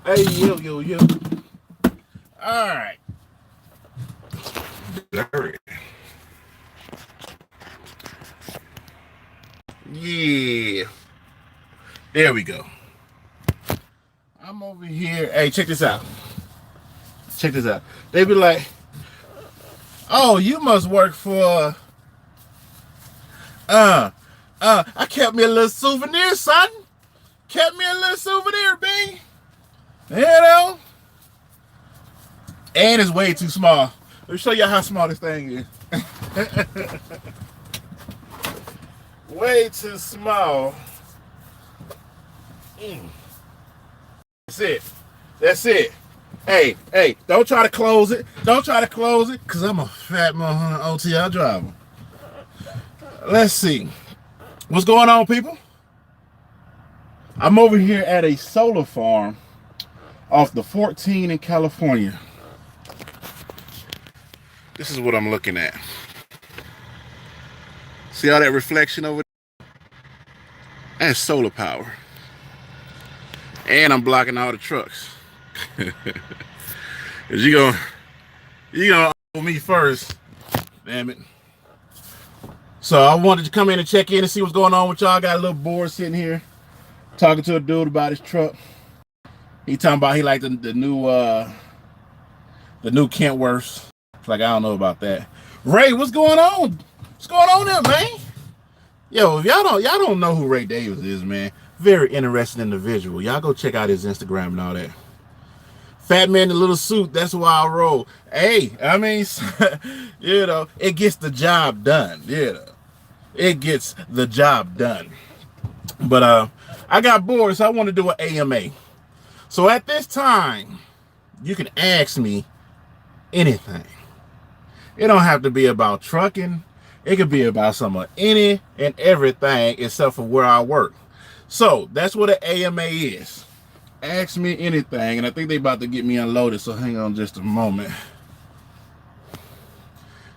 Hey, yo. All right. Yeah. There we go. I'm over here. Hey, check this out. Check this out. They be like, oh, you must work for, I kept me a little souvenir, son. Kept me a little souvenir, B. You know? And it's way too small. Let me show you how small this thing is. Way too small. That's it. That's it. Hey, don't try to close it. Don't try to close it, because I'm a fat motherfucking OTR driver. Let's see. What's going on, people? I'm over here at a solar farm off the 14 in California. This is what I'm looking at. See all that reflection over there? That's solar power. And I'm blocking all the trucks. Cause you gonna owe me first. Damn it. So I wanted to come in and check in and see what's going on with y'all. Got a little bored sitting here talking to a dude about his truck. He talking about he liked the new Kentworths. Like, I don't know about that. Ray, what's going on? What's going on there, man? Yo, if y'all don't know who Ray Davis is, man. Very interesting individual. Y'all go check out his Instagram and all that. Fat man in a little suit, that's why I roll. Hey, I mean, it gets the job done. It gets the job done. But I got bored, so I want to do an AMA. So at this time, you can ask me anything. It don't have to be about trucking. It could be about some of any and everything except for where I work. So that's what an AMA is. Ask me anything, and I think they about to get me unloaded, so hang on just a moment.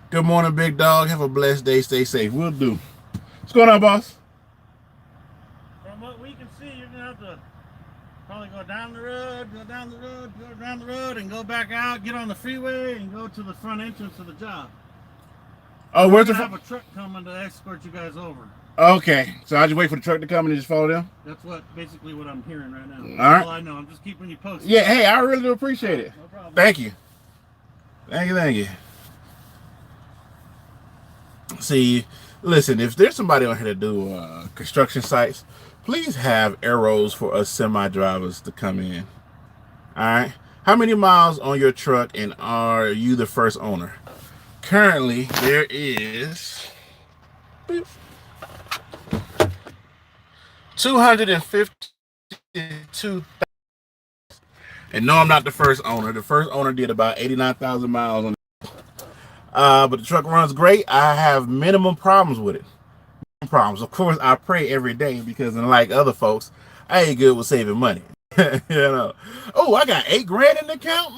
Good morning, big dog. Have a blessed day. Stay safe. We'll do. What's going on, boss? From what we can see, you're gonna have to probably go down the road, go down the road, and go back out, get on the freeway, and go to the front entrance of the job. Oh, where's the have a truck coming to escort you guys over. Okay, so I just wait for the truck to come and just follow them? That's basically what I'm hearing right now. All right. All I know. I'm just keeping you posted. Yeah, hey, I really do appreciate it. No problem. Thank you. Thank you. See, listen, if there's somebody on here to do construction sites, please have arrows for us semi-drivers to come in. All right? How many miles on your truck, and are you the first owner? Currently, there is 252,000. And no, I'm not the first owner. The first owner did about 89,000 miles on it. But the truck runs great. I have minimum problems with it. Problems. Of course, I pray every day because, unlike other folks, I ain't good with saving money. Oh, I got $8,000 in the account.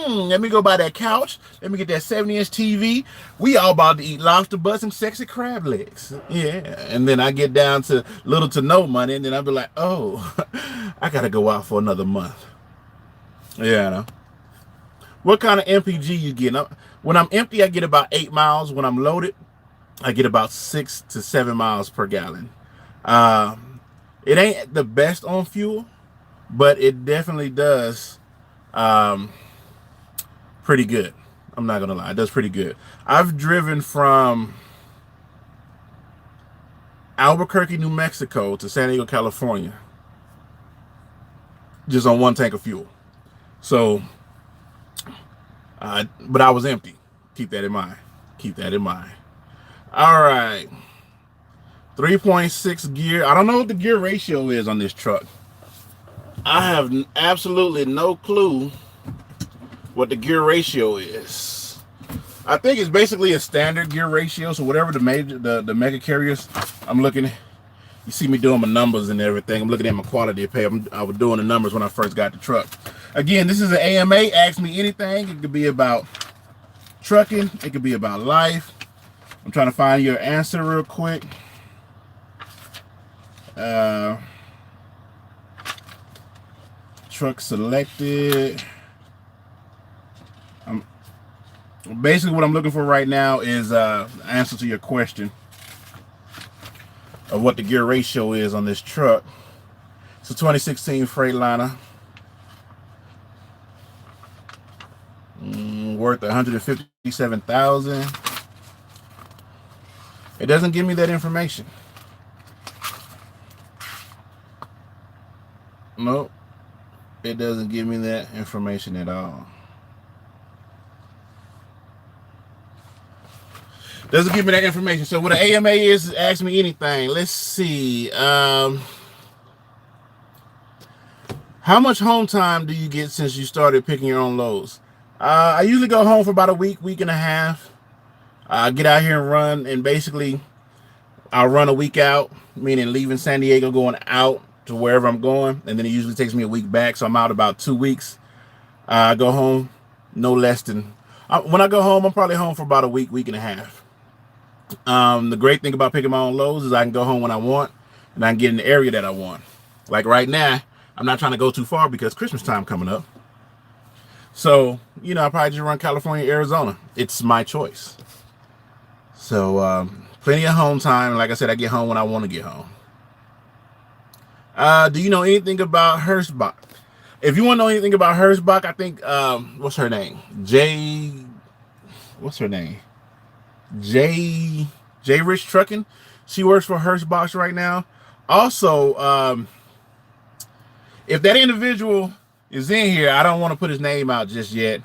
Let me go buy that couch. Let me get that 70-inch TV. We all about to eat lobster butts and sexy crab legs. Yeah, and then I get down to little to no money, and then I'll be like, oh, I gotta go out for another month. Yeah. What kind of MPG you get? When I'm empty, I get about 8 miles. When I'm loaded, I get about 6 to 7 miles per gallon. It ain't the best on fuel, but it definitely does pretty good. I'm not gonna lie, it does pretty good. I've driven from Albuquerque, New Mexico to San Diego, California, just on one tank of fuel. So, but I was empty. Keep that in mind. All right. 3.6 gear. I don't know what the gear ratio is on this truck. I have absolutely no clue what the gear ratio is. I think it's basically a standard gear ratio. So whatever the mega carriers, I'm looking. You see me doing my numbers and everything. I'm looking at my quality of pay. I was doing the numbers when I first got the truck. Again, this is an AMA. Ask me anything. It could be about trucking. It could be about life. I'm trying to find your answer real quick. truck selected. Basically what I'm looking for right now is answer to your question of what the gear ratio is on this truck. It's a 2016 Freightliner, worth $157,000. It doesn't give me that information. Nope, it doesn't give me that information at all. Doesn't give me that information. So what an AMA is ask me anything. Let's see. How much home time do you get since you started picking your own loads? I usually go home for about a week and a half. I get out here and run, and basically I'll run a week out, meaning leaving San Diego, going out to wherever I'm going, and then it usually takes me a week back, so I'm out about 2 weeks. I go home no less than, when I go home, I'm probably home for about a week and a half. The great thing about picking my own loads is I can go home when I want, and I can get in the area that I want. Like right now, I'm not trying to go too far because Christmas time coming up. So, you know, I probably just run California, Arizona. It's my choice. So, plenty of home time. Like I said, I get home when I want to get home. Do you know anything about Hirschbach? If you want to know anything about Hirschbach, I think, what's her name? What's her name? J Rich Trucking. She works for Hirschbach right now. Also, if that individual is in here, I don't want to put his name out just yet.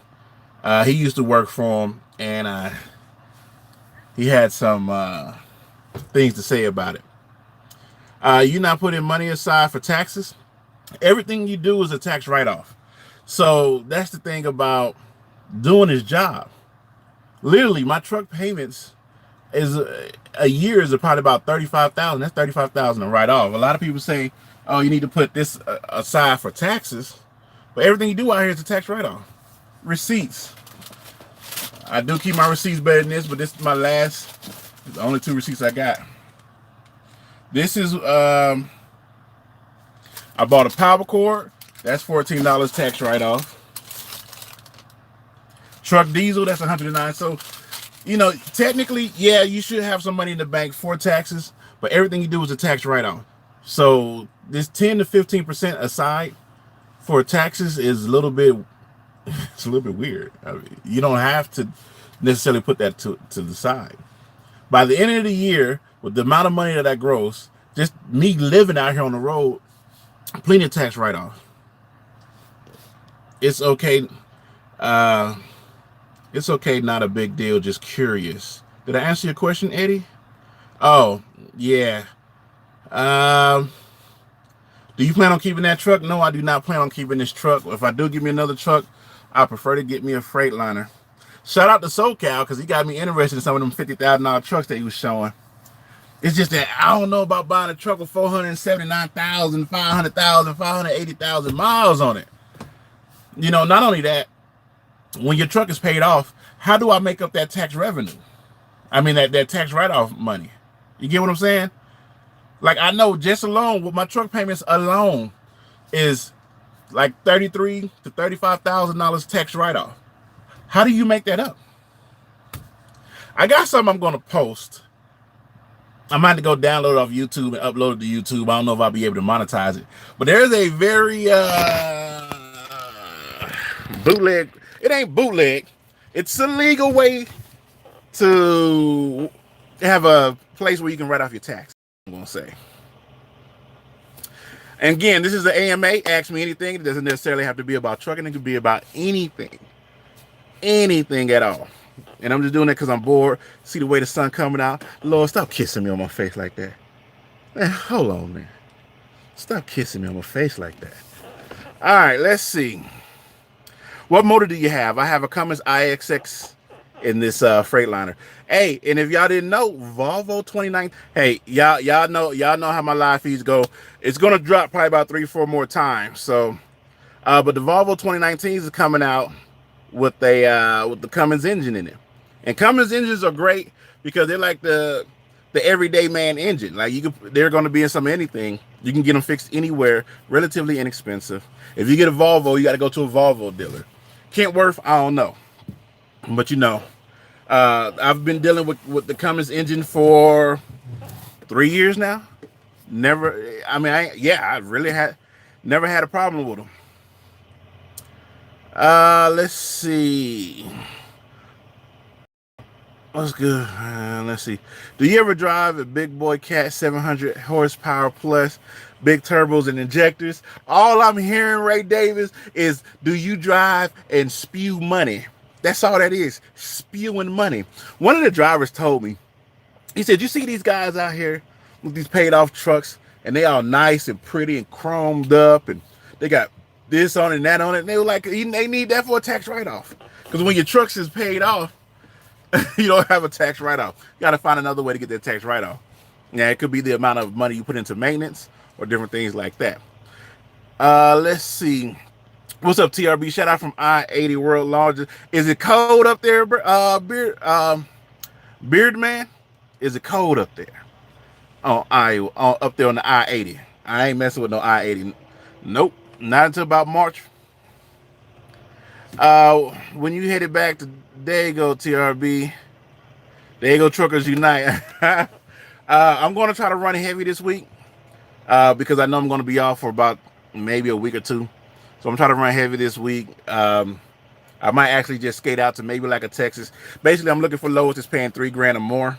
He used to work for him, and he had some things to say about it. You're not putting money aside for taxes. Everything you do is a tax write-off. So that's the thing about doing his job. Literally, my truck payments is a year is probably about $35,000. That's $35,000 to write off. A lot of people say, "Oh, you need to put this aside for taxes," but everything you do out here is a tax write-off. Receipts. I do keep my receipts better than this, but this is my last. The only 2 receipts I got. This is I bought a power cord. That's $14 tax write-off. Truck diesel, that's $109. So, you know, technically, yeah, you should have some money in the bank for taxes, but everything you do is a tax write-off. So this 10 to 15% aside for taxes is a little bit, it's a little bit weird. I mean, you don't have to necessarily put that to the side. By the end of the year, with the amount of money that I gross, just me living out here on the road, plenty of tax write-off. It's okay. It's okay, not a big deal, just curious. Did I answer your question, Eddie? Oh, yeah. Do you plan on keeping that truck? No, I do not plan on keeping this truck. If I do give me another truck, I prefer to get me a Freightliner. Shout out to SoCal, because he got me interested in some of them $50,000 trucks that he was showing. It's just that I don't know about buying a truck with 479,000, 500,000, 580,000 miles on it. You know, not only that, when your truck is paid off, how do I make up that tax revenue? I mean, that tax write-off money. You get what I'm saying? Like, I know just alone, with my truck payments alone is like $33,000 to $35,000 tax write-off. How do you make that up? I got something I'm going to post. I might have to go download it off YouTube and upload it to YouTube. I don't know if I'll be able to monetize it. But there's a very bootleg. It ain't bootleg. It's a legal way to have a place where you can write off your tax, I'm going to say. And again, this is the AMA. Ask me anything. It doesn't necessarily have to be about trucking. It could be about anything. Anything at all. And I'm just doing it because I'm bored. See the way the sun coming out. Lord, stop kissing me on my face like that. Man, hold on, man. Stop kissing me on my face like that. All right, let's see. What motor do you have? I have a Cummins IXX in this Freightliner. Hey, and if y'all didn't know, Volvo 29. Hey, y'all know how my live feeds go. It's gonna drop probably about 3-4 more times. So, but the Volvo 2019s is coming out with the Cummins engine in it. And Cummins engines are great because they're like the everyday man engine. Like they're going to be in some anything. You can get them fixed anywhere, relatively inexpensive. If you get a Volvo, you got to go to a Volvo dealer. Kentworth, I don't know, but I've been dealing with the Cummins engine for 3 years now. Never, I mean, I really had never had a problem with them. Let's see. What's good? Let's see. Do you ever drive a big boy cat 700 horsepower plus, big turbos and injectors? All I'm hearing, Ray Davis, is do you drive and spew money? That's all that is, spewing money. One of the drivers told me, he said, you see these guys out here with these paid off trucks, and they all nice and pretty and chromed up, and they got this on it and that on it. And they were like, they need that for a tax write off. Because when your trucks is paid off, you don't have a tax write-off. You got to find another way to get that tax write-off. Yeah, it could be the amount of money you put into maintenance or different things like that. Let's see. What's up, TRB? Shout out from I-80 World Largest. Is it cold up there, Beard Man? Is it cold up there? Up there on the I-80. I ain't messing with no I-80. Nope, not until about March. When you headed back to there you go, TRB. There you go, Truckers Unite. I'm going to try to run heavy this week because I know I'm going to be off for about maybe a week or two. So I'm trying to run heavy this week. I might actually just skate out to maybe like a Texas. Basically, I'm looking for loads that's paying $3,000 or more.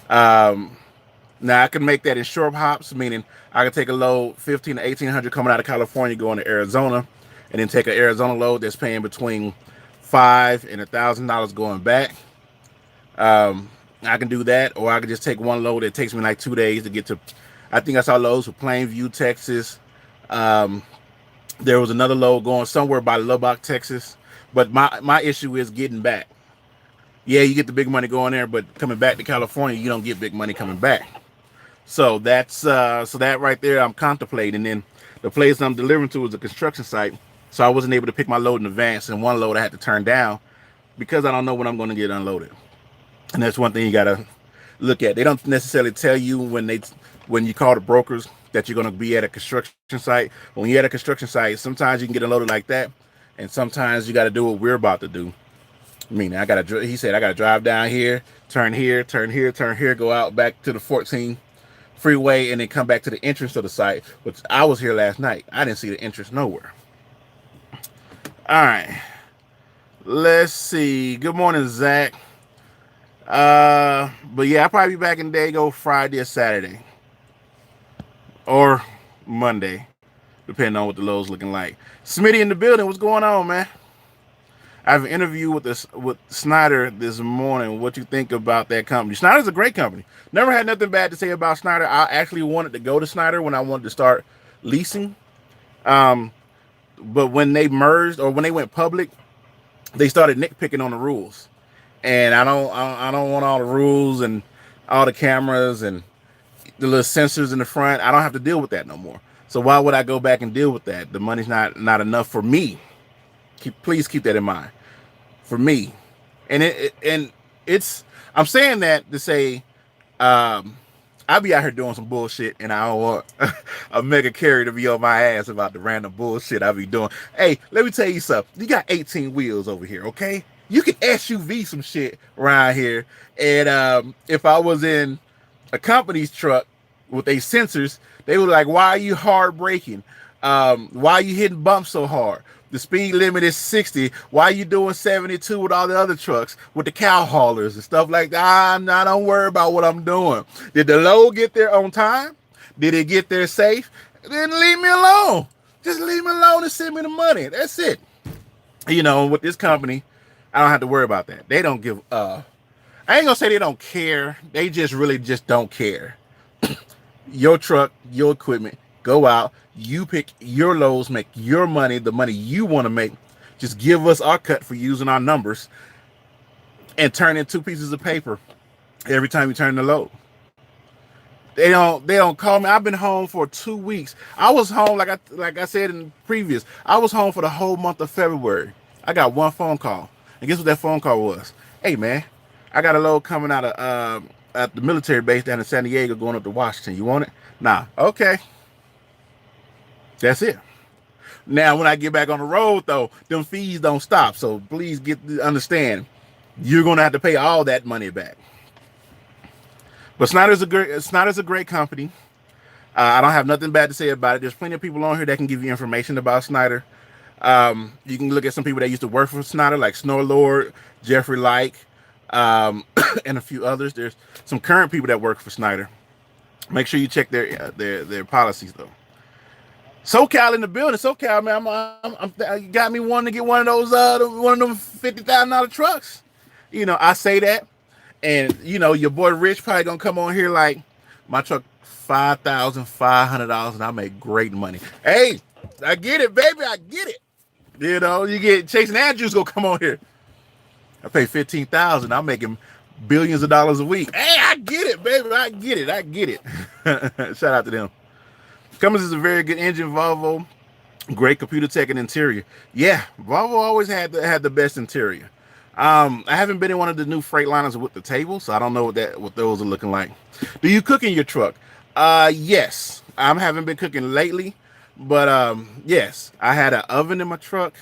Now I can make that in short hops, meaning I can take a load 1,500 to 1,800 coming out of California going to Arizona, and then take an Arizona load that's paying between $500 and $1,000 going back. I can do that, or I can just take one load that takes me like 2 days to get to. I think I saw loads for Plainview, Texas. There was another load going somewhere by Lubbock, Texas. But my issue is getting back. Yeah, you get the big money going there, but coming back to California, you don't get big money coming back. So that's so that right there, I'm contemplating. And then the place I'm delivering to is a construction site, so I wasn't able to pick my load in advance. And one load I had to turn down because I don't know when I'm going to get unloaded. And that's one thing you got to look at. They don't necessarily tell you when you call the brokers that you're going to be at a construction site. When you're at a construction site, sometimes you can get unloaded like that, and sometimes you got to do what we're about to do. I mean, he said I got to drive down here, turn here, turn here, turn here, go out back to the 14 freeway, and then come back to the entrance of the site, which I was here last night. I didn't see the entrance nowhere. All right. Let's see. Good morning, Zach. But yeah, I'll probably be back in Dago Friday or Saturday. Or Monday, depending on what the load's looking like. Smitty in the building. What's going on, man? I have an interview with Snyder this morning. What you think about that company? Snyder's a great company. Never had nothing bad to say about Snyder. I actually wanted to go to Snyder when I wanted to start leasing. But when they merged or when they went public, they started nitpicking on the rules. And I don't want all the rules and all the cameras and the little sensors in the front. I don't have to deal with that no more. So why would I go back and deal with that? The money's not enough for me. Please keep that in mind. For me. And it's I'm saying that to say I be out here doing some bullshit, and I don't want a mega carrier to be on my ass about the random bullshit I be doing. Hey, let me tell you something. You got 18 wheels over here, okay? You can SUV some shit around here. And if I was in a company's truck with their sensors, they were like, why are you hard braking? Why are you hitting bumps so hard? The speed limit is 60. Why are you doing 72 with all the other trucks, with the cow haulers and stuff like that? I don't worry about what I'm doing. Did the load get there on time? Did it get there safe? Then leave me alone. Just leave me alone and send me the money. That's it. You know, with this company, I don't have to worry about that. They don't give I ain't gonna say they don't care. They just really just don't care. Your truck, your equipment, go out. You pick your loads, make your money, the money you want to make. Just give us our cut for using our numbers and turn in 2 pieces of paper every time you turn the load. They don't call me. I've been home for 2 weeks. I was home, like I said in previous, I was home for the whole month of February. I got one phone call. And guess what that phone call was? Hey man, I got a load coming out of at the military base down in San Diego going up to Washington. You want it? Nah, okay, that's it. Now, when I get back on the road, though, them fees don't stop. So please understand, you're gonna have to pay all that money back. But Snyder's a great company. I don't have nothing bad to say about it. There's plenty of people on here that can give you information about Snyder. You can look at some people that used to work for Snyder, like Snorlord, Jeffrey Like, and a few others. There's some current people that work for Snyder. Make sure you check their policies though. SoCal in the building. SoCal, man, you got me wanting to get one of them $50,000 trucks. I say that, and your boy Rich probably gonna come on here like my truck $5,500, and I make great money. Hey, I get it, baby, I get it. You get Chasing Andrews gonna come on here. I pay $15,000. I'm making billions of dollars a week. Hey, I get it, baby, I get it. Shout out to them. Cummins is a very good engine. Volvo, great computer tech and interior. Yeah, Volvo always had the best interior. I haven't been in one of the new Freightliners with the table, so I don't know what those are looking like. Do you cook in your truck? Yes. I haven't been cooking lately, but yes, I had an oven in my truck,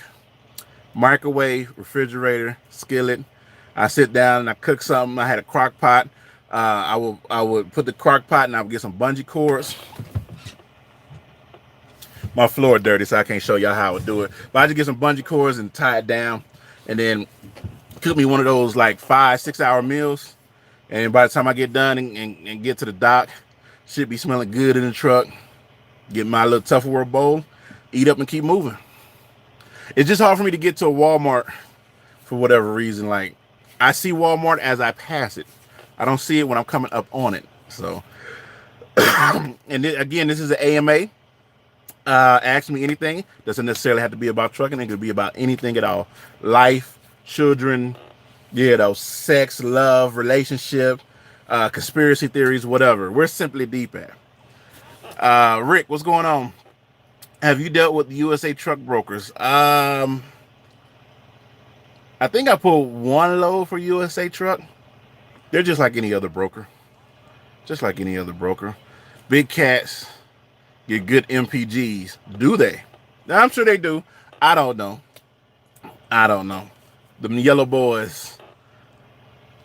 microwave, refrigerator, skillet. I sit down and I cook something. I had a crock pot. I would put the crock pot and I would get some bungee cords. My floor dirty, so I can't show y'all how I would do it. But I just get some bungee cords and tie it down, and then cook me one of those like 5-6 hour meals. And by the time I get done and get to the dock, should be smelling good in the truck. Get my little Tupperware bowl, eat up and keep moving. It's just hard for me to get to a Walmart for whatever reason. Like, I see Walmart as I pass it. I don't see it when I'm coming up on it. So, and again, this is an AMA. Ask me anything. Doesn't necessarily have to be about trucking. It could be about anything at all. Life, children, sex, love, relationship, conspiracy theories, whatever. We're simply deep at. Rick, what's going on? Have you dealt with USA truck brokers? I think I pulled one load for USA truck. They're just like any other broker. Just like any other broker. Big cats. Get good MPGs. Do they? I'm sure they do. I don't know. Them yellow boys.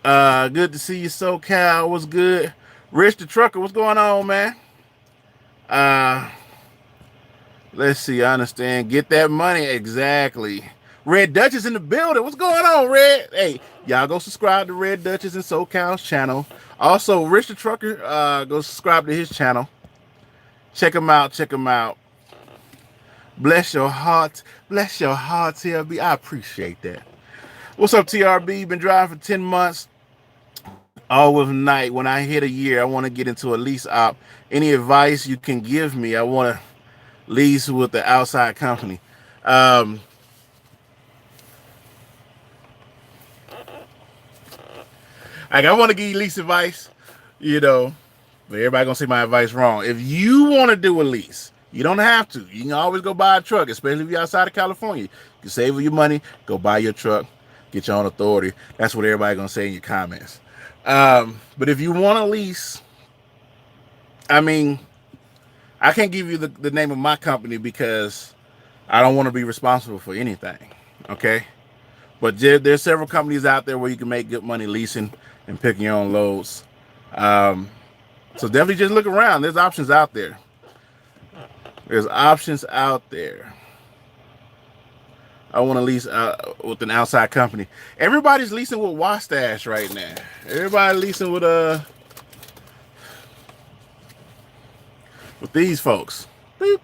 Good to see you, SoCal. What's good? Rich the trucker, what's going on, man? Let's see. I understand. Get that money. Exactly. Red Dutch is in the building. What's going on, Red? Hey, y'all go subscribe to Red Dutch's and SoCal's channel. Also, Rich the trucker, go subscribe to his channel. Check him out. Bless your heart, TRB. I appreciate that. What's up, TRB? Been driving for 10 months. All with night. When I hit a year, I want to get into a lease op. Any advice you can give me? I want to lease with the outside company. I want to give you lease advice, but everybody gonna say my advice wrong. If you want to do a lease, you don't have to. You can always go buy a truck, especially if you're outside of California. You can save your money, go buy your truck, get your own authority. That's what everybody gonna say in your comments. But if you want to lease, I can't give you the name of my company because I don't want to be responsible for anything. Okay, but there's several companies out there where you can make good money leasing and picking your own loads. So definitely just look around. There's options out there. I want to lease with an outside company. Everybody's leasing with Wastash right now. Everybody leasing with these folks. Beep.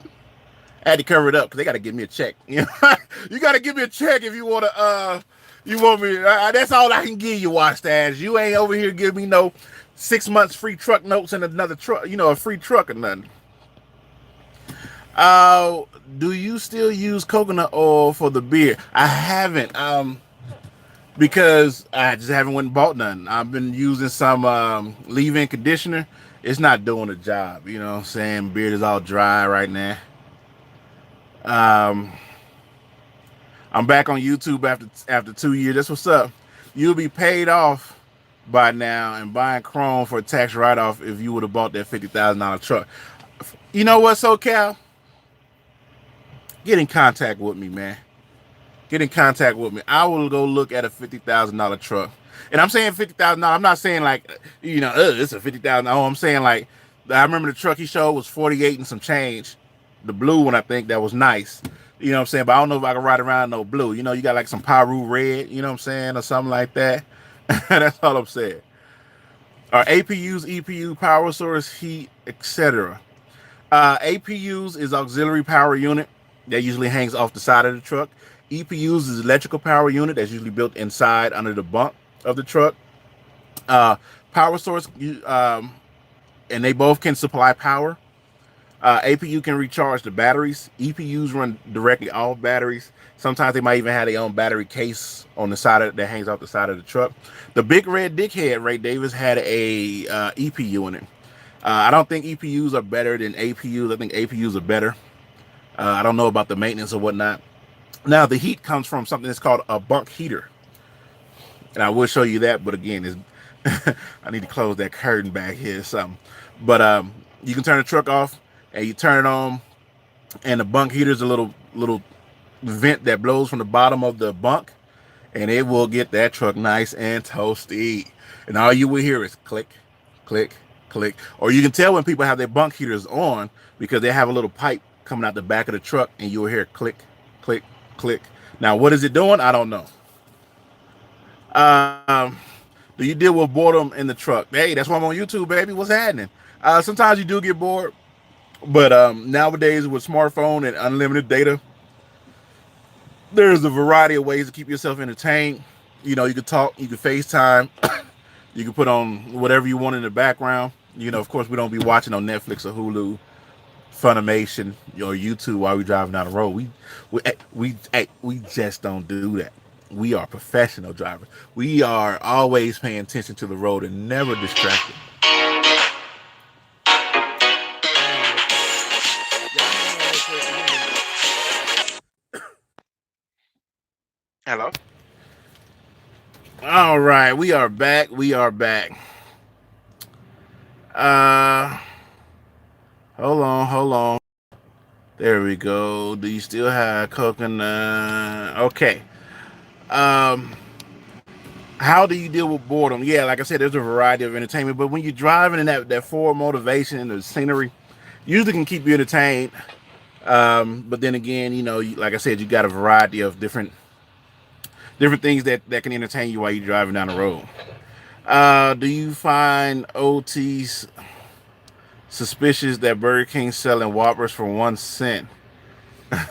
I had to cover it up because they got to give me a check. You got to give me a check if you want to. You want me? That's all I can give you, Wastash. You ain't over here giving me no 6 months free truck notes and another truck, a free truck or nothing. Do you still use coconut oil for the beard? I haven't, because I just haven't went and bought none. I've been using some leave-in conditioner. It's not doing the job, what I'm saying? Beard is all dry right now. I'm back on YouTube after 2 years. That's what's up. You'll be paid off by now and buying Chrome for a tax write-off if you would have bought that $50,000 truck. You know what, SoCal? Get in contact with me, man. Get in contact with me. I will go look at a $50,000 truck. And I'm saying $50,000. I'm not saying like, it's a $50,000. Oh, I'm saying like, I remember the truck he showed was 48 and some change. The blue one, I think, that was nice. You know what I'm saying? But I don't know if I can ride around no blue. You got like some Paru red, you know what I'm saying, or something like that. That's all I'm saying. Or APUs, EPU, power source, heat, etc. APUs is auxiliary power unit that usually hangs off the side of the truck. EPUs is electrical power unit that's usually built inside under the bunk of the truck. Uh, Power source, and they both can supply power. APU can recharge the batteries. EPUs run directly off batteries. Sometimes they might even have their own battery case on the side that hangs off the side of the truck. The big red dickhead, Ray Davis, had a EPU in it. I don't think EPUs are better than APUs. I think APUs are better. I don't know about the maintenance or whatnot. Now, the heat comes from something that's called a bunk heater. And I will show you that, but again, I need to close that curtain back here or something. But you can turn the truck off and you turn it on, and the bunk heater is a little vent that blows from the bottom of the bunk, and it will get that truck nice and toasty. And all you will hear is click, click, click. Or you can tell when people have their bunk heaters on because they have a little pipe coming out the back of the truck, and you will hear click, click, click. Now, what is it doing? I don't know. Um, do you deal with boredom in the truck? Hey, that's why I'm on YouTube, baby. What's happening? Sometimes you do get bored, but nowadays with smartphone and unlimited data, there's a variety of ways to keep yourself entertained. You can talk, you can FaceTime, you can put on whatever you want in the background. Of course, we don't be watching on Netflix or Hulu, Funimation, or YouTube while we driving down the road. We just don't do that. We are professional drivers. We are always paying attention to the road and never distracted. Hello. All right, we are back. We are back. Uh, Hold on, hold on. There we go. Do you still have coconut? Okay. Um, how do you deal with boredom? Yeah, like I said, there's a variety of entertainment, but when you're driving and that forward motivation and the scenery, usually can keep you entertained. But then again, like I said, you got a variety of different things that can entertain you while you're driving down the road. Do you find OTs suspicious that Burger King selling Whoppers for 1 cent?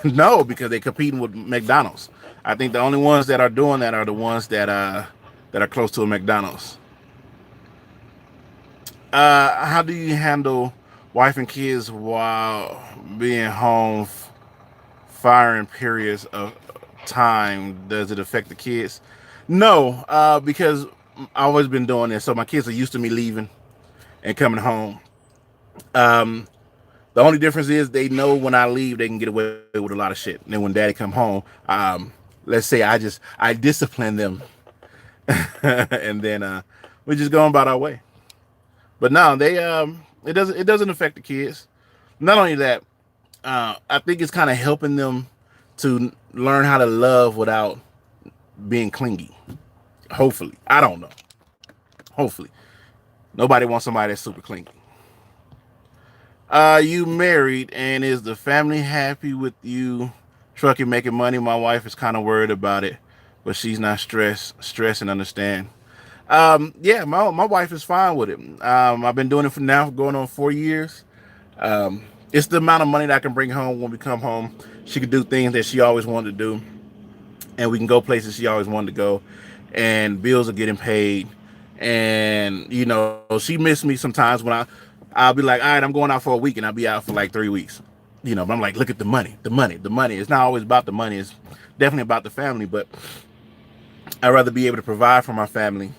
No, because they're competing with McDonald's. I think the only ones that are doing that are the ones that are close to a McDonald's. How do you handle wife and kids while being home? Firing periods of time, does it affect the kids? No, because I've always been doing this, so my kids are used to me leaving and coming home. Um, the only difference is they know when I leave, they can get away with a lot of shit. And then when Daddy come home, let's say I discipline them, and then we just go about our way. But no, they it doesn't affect the kids. Not only that, I think it's kind of helping them to learn how to love without being clingy. Hopefully, I don't know. Hopefully, nobody wants somebody that's super clingy. You married, and is the family happy with you trucking, making money? My wife is kind of worried about it, but she's not stressed and understand. Yeah, my wife is fine with it. I've been doing it for now going on 4 years. It's the amount of money that I can bring home when we come home. She can do things that she always wanted to do, and we can go places she always wanted to go, and bills are getting paid. And she missed me sometimes when I'll be like, all right, I'm going out for a week, and I'll be out for like 3 weeks. But I'm like, look at the money, the money, the money. It's not always about the money. It's definitely about the family, but I'd rather be able to provide for my family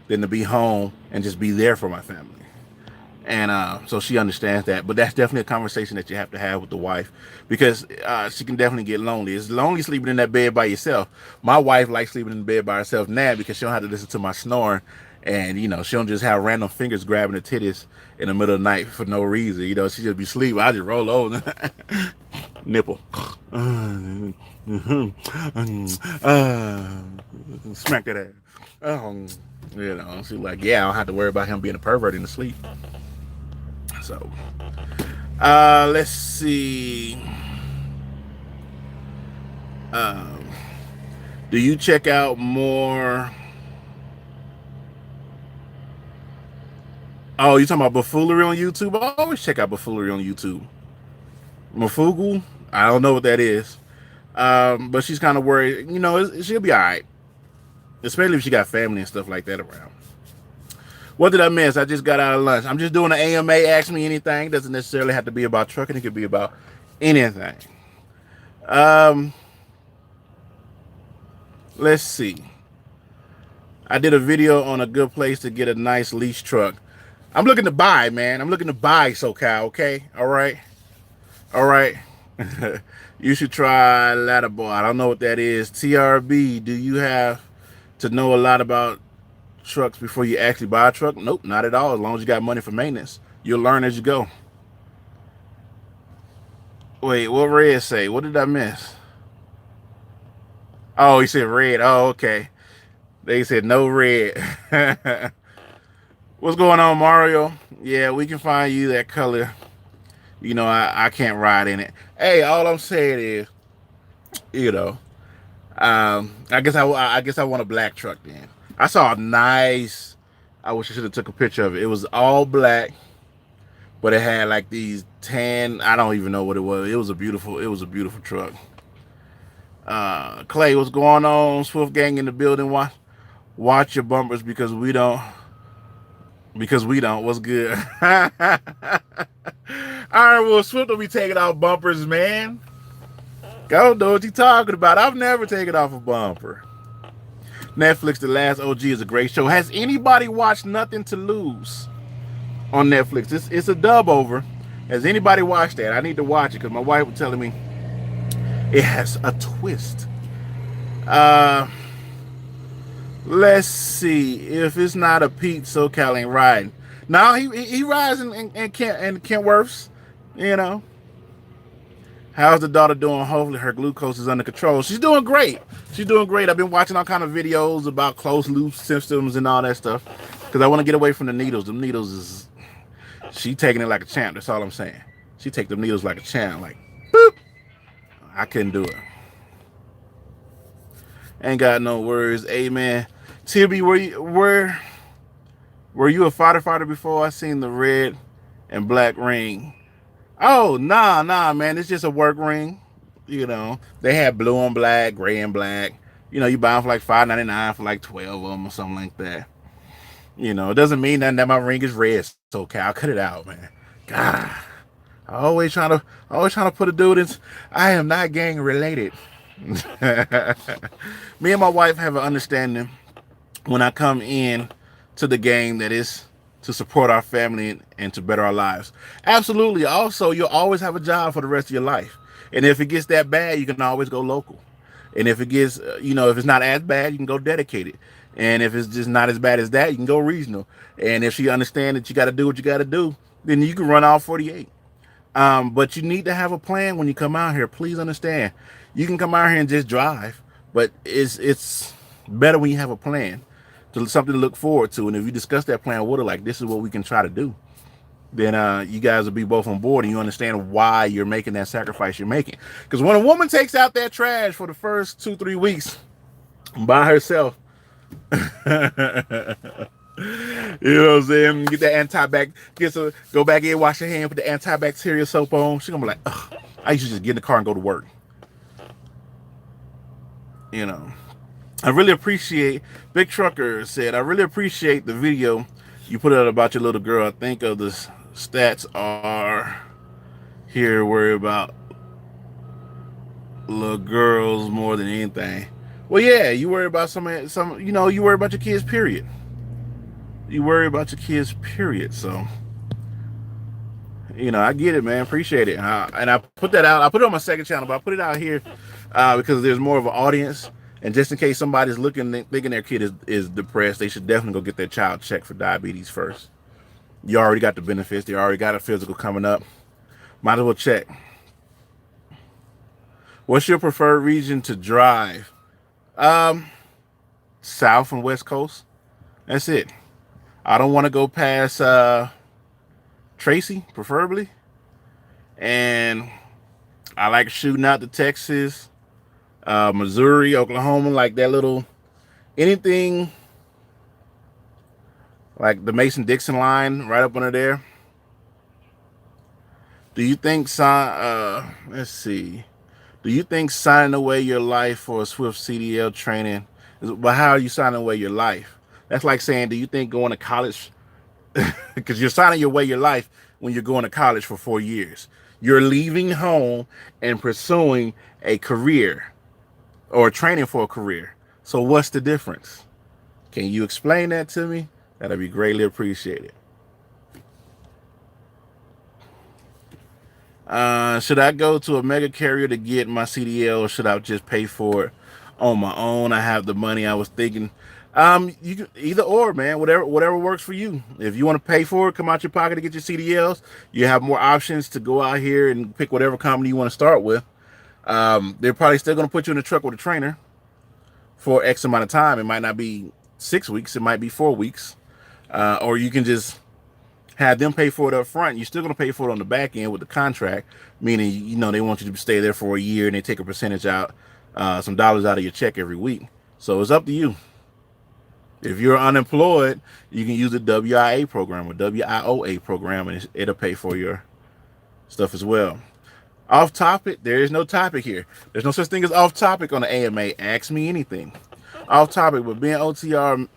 than to be home and just be there for my family. And so she understands that, but that's definitely a conversation that you have to have with the wife, because she can definitely get lonely. It's lonely sleeping in that bed by yourself. My wife likes sleeping in the bed by herself now because she don't have to listen to my snoring And she don't just have random fingers grabbing the titties in the middle of the night for no reason. She just be sleeping. I just roll over, nipple, smack that ass. She's like, yeah, I don't have to worry about him being a pervert in the sleep. So, let's see. Um, do you check out more? Oh, you talking about buffoonery on YouTube? I always check out buffoonery on YouTube. Mafugu? I don't know what that is. But she's kind of worried. She'll be all right, especially if she got family and stuff like that around. What did I miss? I just got out of lunch. I'm just doing an AMA. Ask me anything. It doesn't necessarily have to be about trucking. It could be about anything. Um, let's see. I did a video on a good place to get a nice lease truck. I'm looking to buy, man. I'm looking to buy SoCal, okay? All right? All right. You should try Ladderboy. I don't know what that is. TRB, do you have to know a lot about trucks before you actually buy a truck? Nope, not at all. As long as you got money for maintenance, you'll learn as you go. Wait, what Red say? What did I miss? Oh, he said red. Oh, okay. They said no red. What's going on, Mario? Yeah, we can find you that color. I can't ride in it. Hey, all I'm saying is, you know, I guess I want a black truck then. I saw a nice. I wish I should have took a picture of it. It was all black, but it had like these tan. I don't even know what it was. It was a beautiful truck. Clay, what's going on? Swift Gang in the building. Watch your bumpers because we don't. Because we don't. What's good? All right, well, Swift will be taking off bumpers, man. Go know what you talking about. I've never taken off a bumper. Netflix, The Last OG is a great show. Has anybody watched Nothing to Lose on Netflix? It's a dub over. Has anybody watched that? I need to watch it because my wife was telling me it has a twist. Let's see if it's not a Pete SoCal ain't riding. No, he rides in Kentworths. How's the daughter doing? Hopefully her glucose is under control. She's doing great. She's doing great. I've been watching all kind of videos about closed loop systems and all that stuff because I want to get away from the needles. The needles is she taking it like a champ. That's all I'm saying. She take the needles like a champ. Like boop. I couldn't do it. Ain't got no words. Amen. TB, were you a fighter before? I seen the red and black ring. Oh, nah, man. It's just a work ring. They had blue and black, gray and black. You buy them for like $5.99 for like 12 of them or something like that. It doesn't mean nothing that my ring is red. So, okay, I'll cut it out, man. God, I always trying to put a dude in. I am not gang related. Me and my wife have an understanding when I come in to the game that is to support our family and to better our lives. Absolutely. Also, you'll always have a job for the rest of your life. And if it gets that bad, you can always go local. And if it gets, if it's not as bad, you can go dedicated. And if it's just not as bad as that, you can go regional. And if she understands that you got to do what you got to do, then you can run all 48. But you need to have a plan when you come out here. Please understand. You can come out here and just drive, but it's better when you have a plan, something to look forward to. And if you discuss that plan with her, like this is what we can try to do, then you guys will be both on board and you understand why you're making that sacrifice you're making. Because when a woman takes out that trash for the first 2-3 weeks by herself, you know what I'm saying? Get that go back in, wash your hand, put the antibacterial soap on. She's gonna be like, ugh, I used to just get in the car and go to work. I really appreciate, Big Trucker said, I really appreciate the video you put out about your little girl. I think of the stats are here, worry about little girls more than anything. Well, yeah, you worry about you worry about your kids, period. You worry about your kids, period. So, I get it, man. Appreciate it. And I put that out. I put it on my second channel, but I put it out here because there's more of an audience. And just in case somebody's looking, thinking their kid is depressed, they should definitely go get their child checked for diabetes first. You already got the benefits. They already got a physical coming up. Might as well check. What's your preferred region to drive? Um, South and West Coast. That's it. I don't want to go past Tracy, preferably. And I like shooting out to Texas, Missouri, Oklahoma, like that little anything like the Mason-Dixon line right up under there. Do you think let's see. Do you think signing away your life for a Swift CDL training but how are you signing away your life? That's like saying, do you think going to college because you're signing away your life when you're going to college for 4 years. You're leaving home and pursuing a career or training for a career. So what's the difference? Can you explain that to me? That'd be greatly appreciated. Should I go to a mega carrier to get my CDL or should I just pay for it on my own? I have the money. I was thinking, you can either or, man, whatever works for you. If you want to pay for it, come out your pocket to get your CDLs. You have more options to go out here and pick whatever company you want to start with. They're probably still going to put you in the truck with a trainer for X amount of time. It might not be 6 weeks. It might be 4 weeks. Or you can just have them pay for it up front. You're still going to pay for it on the back end with the contract, meaning, you know, they want you to stay there for a year and they take a percentage out, some dollars out of your check every week. So it's up to you. If you're unemployed, you can use the WIA program or WIOA program, and it'll pay for your stuff as well. Off topic, there is no topic here. There's no such thing as off topic on the AMA. Ask me anything. Off topic, but being OTR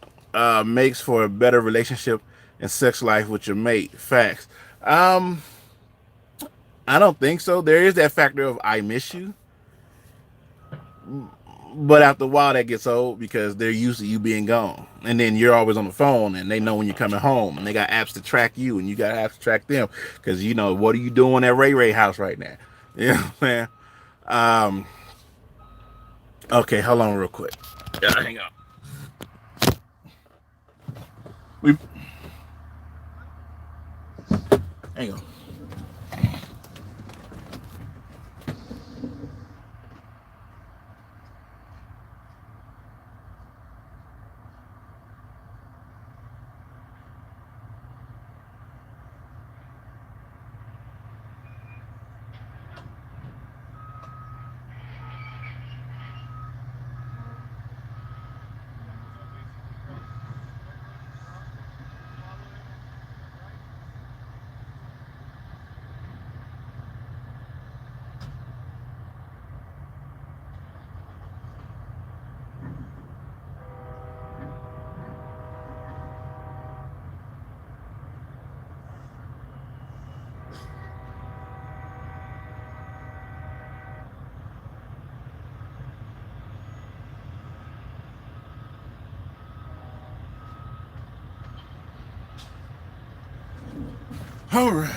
makes for a better relationship and sex life with your mate. Facts. I don't think so. There is that factor of I miss you. But after a while, that gets old because they're used to you being gone. And then you're always on the phone and they know when you're coming home. And they got apps to track you and you got apps to track them. Because, you know, what are you doing at Ray Ray house right now? You know what I'm saying? Okay, hold on real quick. Yeah, hang on. We hang on. All right.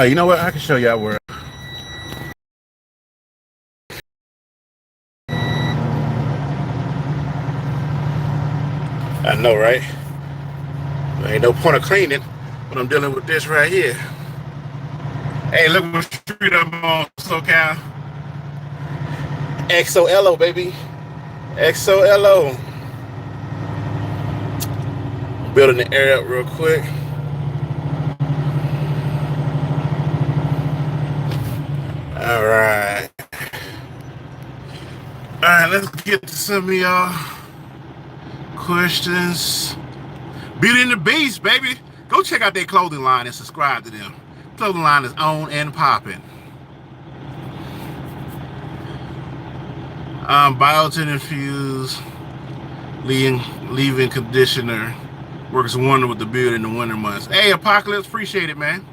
You know what? I can show y'all where. I know, right? There ain't no point of cleaning when I'm dealing with this right here. Hey, look what street I'm on, SoCal. XOLO, baby. XOLO. Building the air up real quick. All right. All right, let's get to some of y'all questions. Beauty and the Beast, baby. Go check out their clothing line and subscribe to them. Clothing line is on and popping. Biotin infused leave-in conditioner works wonder with the beard in the winter months. Hey, Apocalypse, appreciate it, man.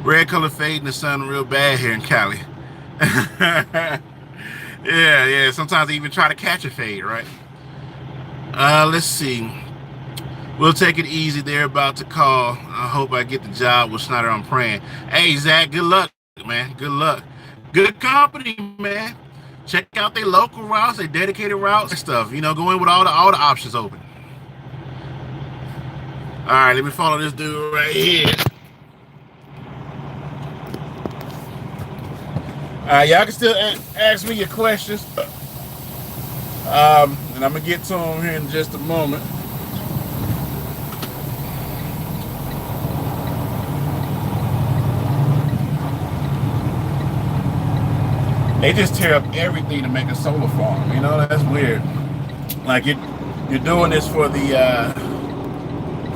Red color fade in the sun real bad here in Cali. Yeah. Sometimes they even try to catch a fade, right? Let's see. We'll take it easy. They're about to call. I hope I get the job with Snyder. I'm praying. Hey, Zach, good luck, man. Good luck. Good company, man. Check out their local routes, their dedicated routes and stuff. You know, go in with all the options open. All right, let me follow this dude right here. All right, y'all can still ask me your questions. And I'm going to get to them here in just a moment. They just tear up everything to make a solar farm. You know, that's weird. Like you're doing this for the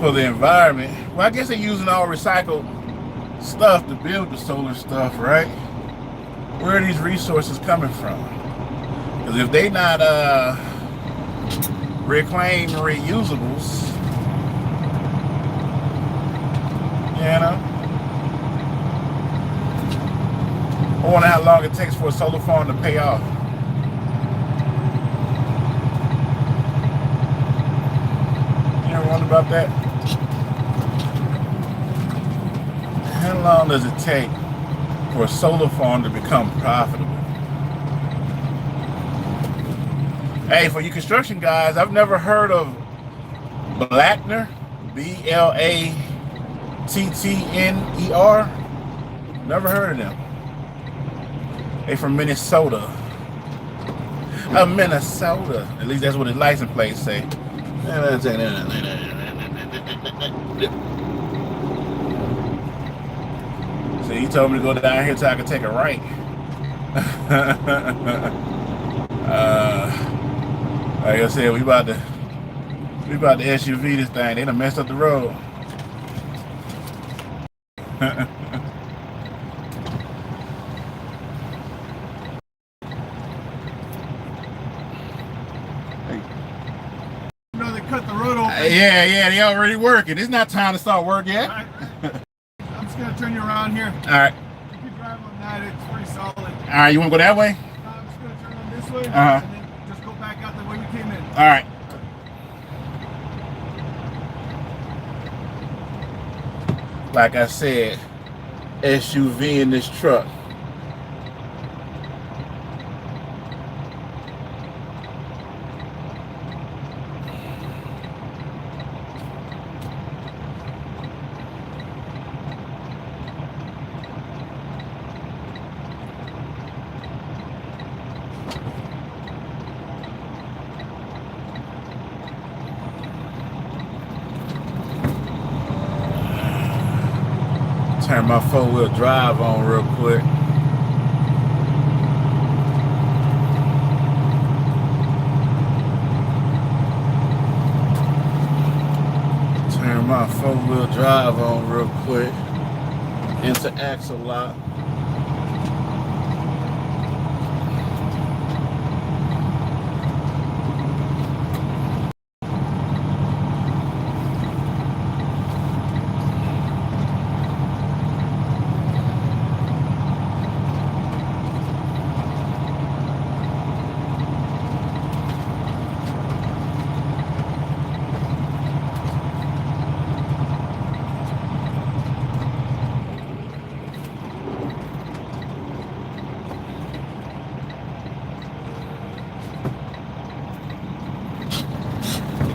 environment. Well, I guess they're using all recycled stuff to build the solar stuff, right? Where are these resources coming from? Because if they not reclaimed reusables, you know, I wonder how long it takes for a solar farm to pay off. You ever wonder about that? How long does it take for a solar farm to become profitable? Hey, for you construction guys, I've never heard of Blattner, Blattner. Never heard of them. They from Minnesota. Minnesota. At least that's what his license plate say. So he told me to go down here so I could take a right. Like I said, we about to SUV this thing. They done messed up the road. Cut the road open. Yeah, they already working. It's not time to start work yet. I'm just gonna turn you around here. All right. If you drive on that, it's pretty solid. All right, you want to go that way? I'm just gonna turn on this way, and then just go back out the way we came in. All right. Like I said, SUV in this truck. Turn my four-wheel drive on real quick. Turn my four-wheel drive on real quick. Into axle lock.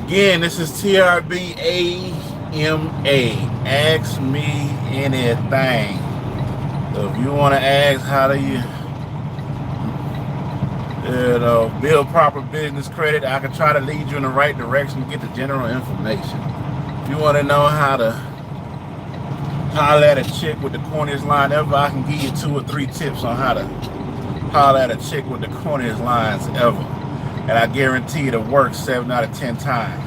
Again, this is TRB AMA. Ask me anything. So if you want to ask how do you build proper business credit, I can try to lead you in the right direction to get the general information. If you want to know how to holler at a chick with the corniest line ever, I can give you 2 or 3 tips on how to holler at a chick with the corniest lines ever. And I guarantee it'll work 7 out of 10 times.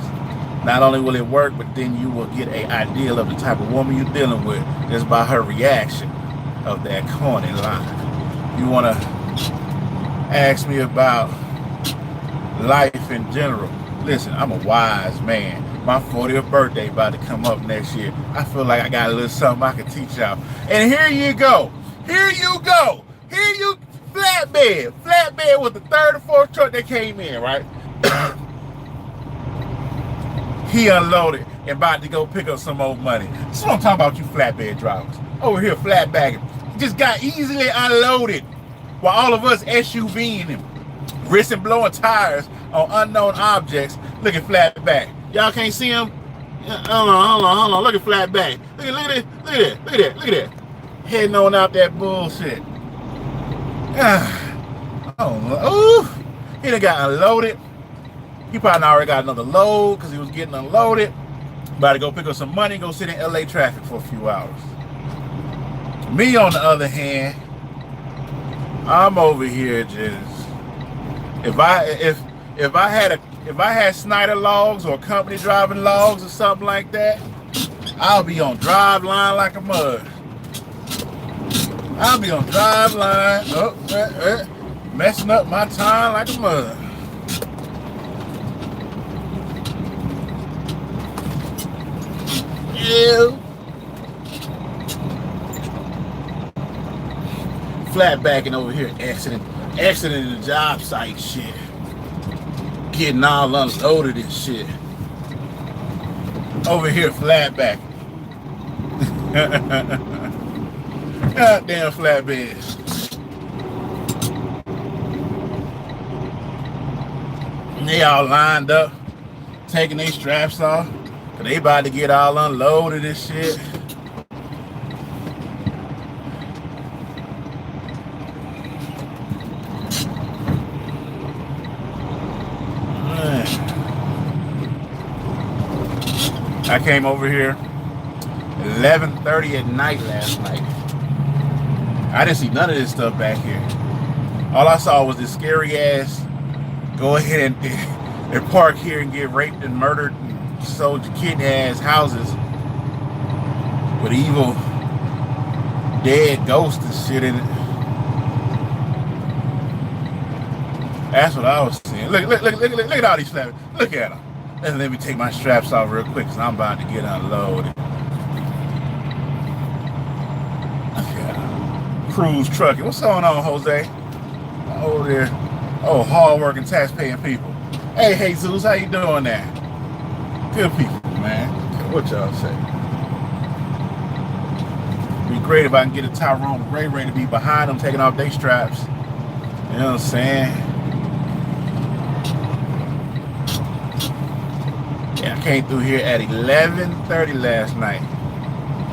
Not only will it work, but then you will get an idea of the type of woman you're dealing with just by her reaction of that corny line. You want to ask me about life in general. Listen, I'm a wise man. My 40th birthday about to come up next year. I feel like I got a little something I can teach y'all. And here you go. Here you go. Here you flatbed. Flatbed with the third or fourth truck that came in, right? He unloaded and about to go pick up some old money. This is what I'm talking about, you flatbed drivers. Over here flatbagging. He just got easily unloaded while all of us SUVing him, risking blowing tires on unknown objects. Look at flatback. Y'all can't see him? Hold on. Look at flatback. Look at that. Heading on out that bullshit. Ooh, he done got unloaded. He probably already got another load because he was getting unloaded. About to go pick up some money, go sit in LA traffic for a few hours. Me, on the other hand, I'm over here just, if I had Snyder logs or company driving logs or something like that, I'll be on drive line like a mug. I'll be on drive line, messing up my time like a mug. Yeah. Flatbacking over here, accident in the job site shit. Getting all unloaded and shit. Over here flatbacking. Goddamn flatbeds. And they all lined up, taking their straps off. They about to get all unloaded and shit. I came over here 11:30 at night last night. I didn't see none of this stuff back here. All I saw was this scary ass go ahead and park here and get raped and murdered and sold your kidney ass houses with evil dead ghosts and shit in it. That's what I was seeing. Look at all these flaps. Look at them. Let me take my straps off real quick because I'm about to get unloaded. Yeah. Cruise trucking. What's going on, Jose? Over there. Oh, hard-working, tax-paying people. Hey, Jesus, how you doing there? Good people, man. What y'all say? Be great if I can get a Tyrone and Ray to be behind them, taking off their straps. You know what I'm saying? I came through here at 11:30 last night.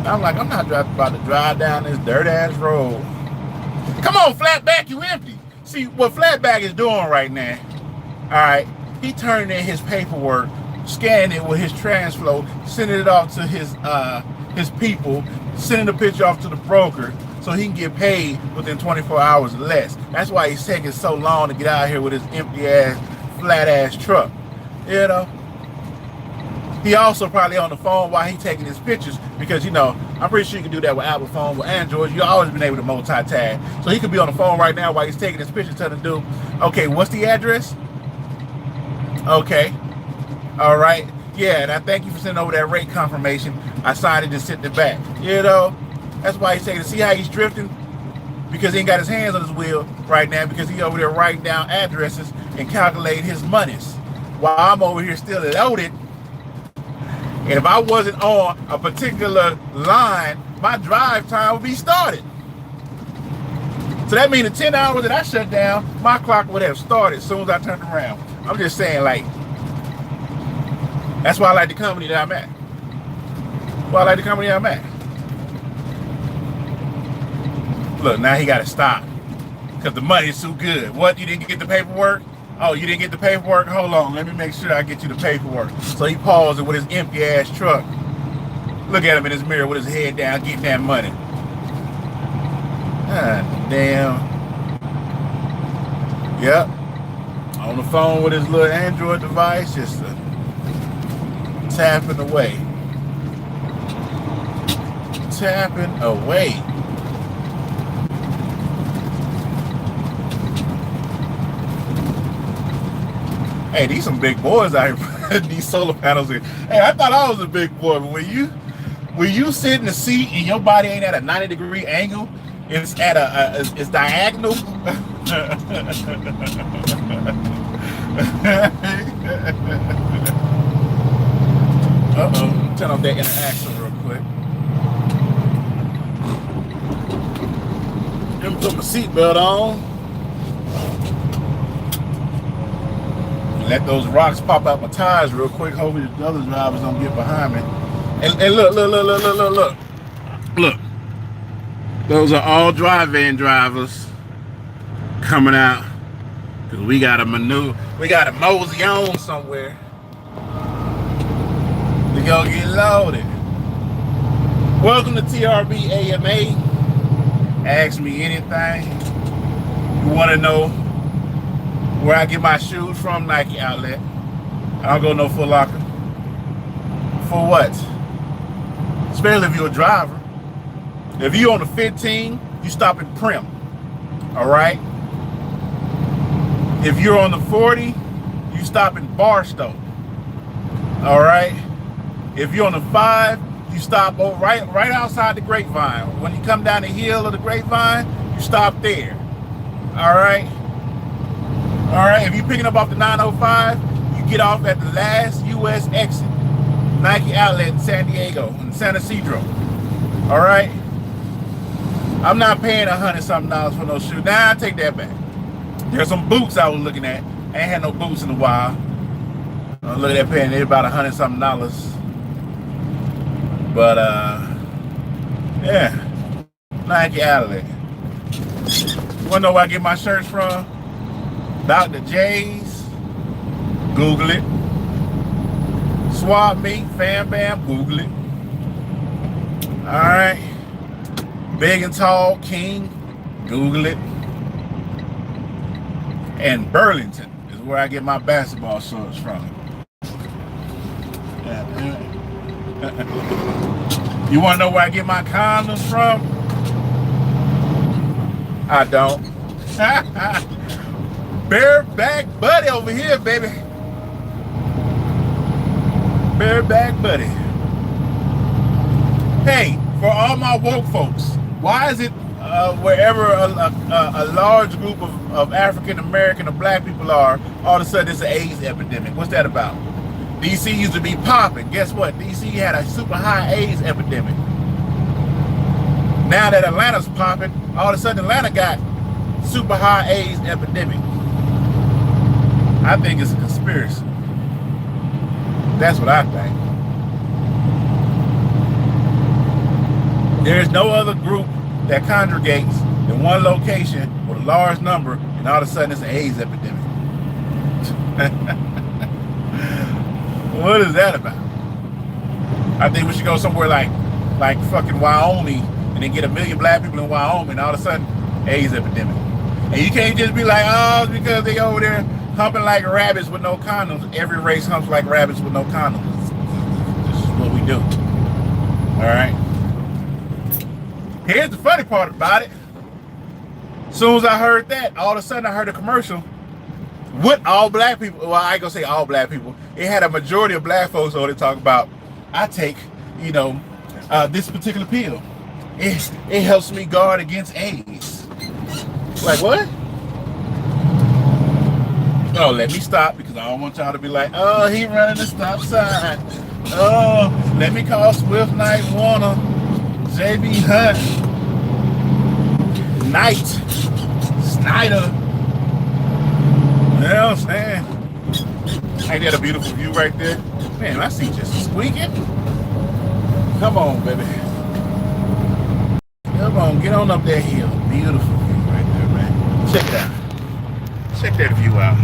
I'm like, I'm not about to drive down this dirt ass road. Come on, Flatback, you empty. See what Flatback is doing right now. All right, he turned in his paperwork, scanning it with his TransFlow, sending it off to his people, sending the picture off to the broker so he can get paid within 24 hours or less. That's why he's taking so long to get out here with his empty ass, flat ass truck. You know. He also probably on the phone while he taking his pictures because, you know, I'm pretty sure you can do that with Apple phone. With Android, you've always been able to multitask. So he could be on the phone right now while he's taking his pictures, telling the dude, okay, what's the address? Okay. All right. Yeah, and I thank you for sending over that rate confirmation. I signed it and sent it back. You know, that's why he's taking it. See how he's drifting? Because he ain't got his hands on his wheel right now because he over there writing down addresses and calculating his monies. While I'm over here still loaded. And if I wasn't on a particular line, my drive time would be started. So that means the 10 hours that I shut down, my clock would have started as soon as I turned around. I'm just saying, like, that's why I like the company that I'm at. Look, now he got to stop because the money is too good. What, you didn't get the paperwork? Oh, you didn't get the paperwork? Hold on, let me make sure I get you the paperwork. So he paused it with his empty ass truck. Look at him in his mirror with his head down, getting that money. God damn. Yep. On the phone with his little Android device, just tapping away. Tapping away. Hey, these some big boys out here putting these solar panels in. Hey, I thought I was a big boy, but when you sit in the seat and your body ain't at a 90-degree angle, it's at it's diagonal. Uh-oh. Turn off that interaction real quick. Let me put my seatbelt on. Let those rocks pop out my tires real quick. Hopefully the other drivers don't get behind me. And look. Those are all drive-in drivers coming out. Cause we gotta maneuver. We gotta mosey on somewhere. We gonna get loaded. Welcome to Trb AMA. Ask me anything. You wanna know where I get my shoes from? Nike outlet. I don't go no Foot Locker. For what? Especially if you're a driver. If you're on the 15, you stop at Prim. Alright? If you're on the 40, you stop in Barstow. Alright? If you're on the 5, you stop right outside the Grapevine. When you come down the hill of the Grapevine, you stop there. Alright? Alright, if you're picking up off the 905, you get off at the last US exit. Nike outlet in San Diego, in San Isidro. Alright? I'm not paying $100-something for no shoes. Nah, I take that back. There's some boots I was looking at. I ain't had no boots in a while. Look at that paying. They're about $100-something. But yeah, Nike outlet. You wanna know where I get my shirts from? Dr. J's. Google it. Swap Meet, Fam Bam. Google it. All right. Big and Tall King. Google it. And Burlington is where I get my basketball shorts from. You want to know where I get my condoms from? I don't. Bareback Buddy over here, baby. Bareback Buddy. Hey, for all my woke folks, why is it wherever a large group of African American or black people are, all of a sudden it's an AIDS epidemic? What's that about? DC used to be popping. Guess what? DC had a super high AIDS epidemic. Now that Atlanta's popping, all of a sudden Atlanta got super high AIDS epidemic. I think it's a conspiracy. That's what I think. There's no other group that congregates in one location with a large number, and all of a sudden it's an AIDS epidemic. What is that about? I think we should go somewhere like fucking Wyoming, and then get 1 million black people in Wyoming, and all of a sudden AIDS epidemic. And you can't just be like, oh, it's because they over there humping like rabbits with no condoms. Every race humps like rabbits with no condoms. This is what we do. All right. Here's the funny part about it. As soon as I heard that, all of a sudden I heard a commercial with all black people. Well, I ain't gonna say all black people. It had a majority of black folks on it talk about, I take, this particular pill. It helps me guard against AIDS. Like, what? Oh, let me stop because I don't want y'all to be like, oh, he running the stop sign. Oh, let me call Swift Knight Warner, JB Hunt, Knight, Snyder. You know what I'm saying? Ain't that a beautiful view right there? Man, I see just squeaking. Come on, baby. Come on, get on up that hill. Beautiful view right there, man. Check it out. Check that view out.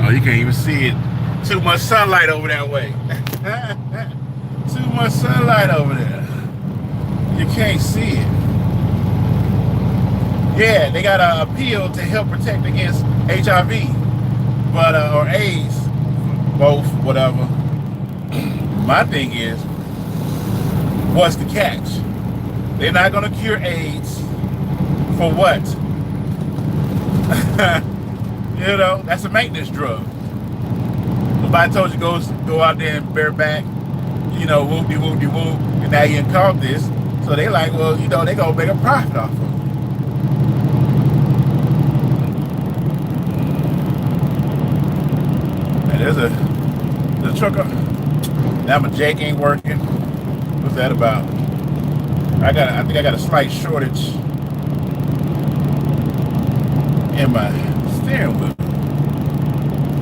Oh, you can't even see it. Too much sunlight over that way. Too much sunlight over there. You can't see it. Yeah, they got a pill to help protect against HIV, but or AIDS, both, whatever. My thing is, what's the catch? They're not gonna cure AIDS for what? That's a maintenance drug. Somebody told you go out there and bareback, whoop de whoop de whoop, and now you caught this. So they like, well, they gonna make a profit off of it. And there's a trucker. Now my Jake ain't working. What's that about? I think I got a slight shortage in my steering wheel.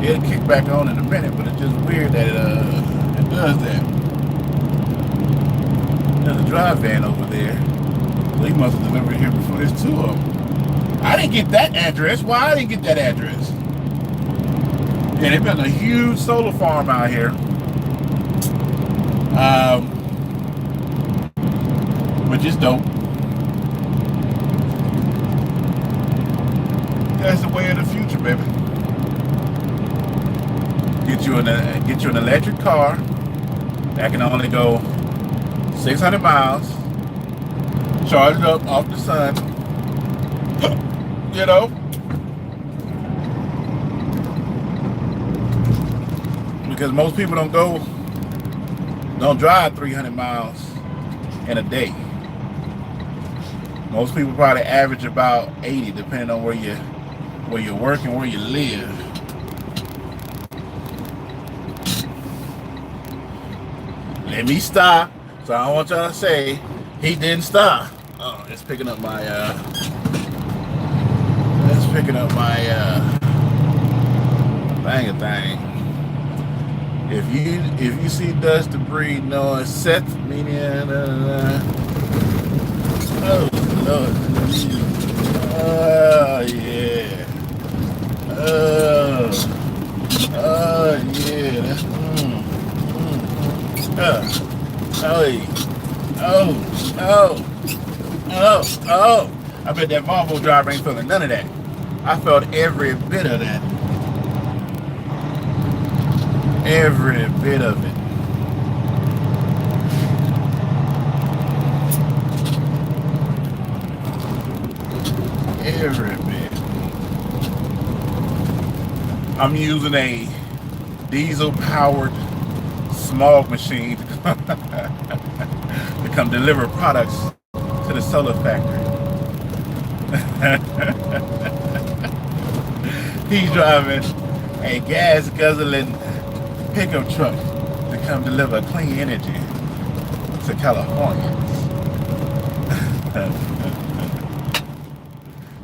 It'll kick back on in a minute, but it's just weird that it does that. There's a drive van over there. So he must have delivered here before. There's two of them. I didn't get that address. Why I didn't get that address? Yeah, they've got a huge solar farm out here. Which is dope. That's the way of the future, baby. Get you an electric car that can only go 600 miles. Charge it up off the sun. Because most people don't drive 300 miles in a day. Most people probably average about 80, depending on where you work and where you live. Let me stop. So I don't want y'all to say he didn't stop. Oh, it's picking up my thing. If you see dust, debris, noise, set meaning oh Lord. Oh yeah. Oh yeah. Oh. I bet that Volvo driver ain't feeling none of that. I felt every bit of that. Every bit of it. Every bit. I'm using a diesel-powered smog machine to come deliver products to the solar factory. He's driving a gas guzzling pickup truck to come deliver clean energy to Californians.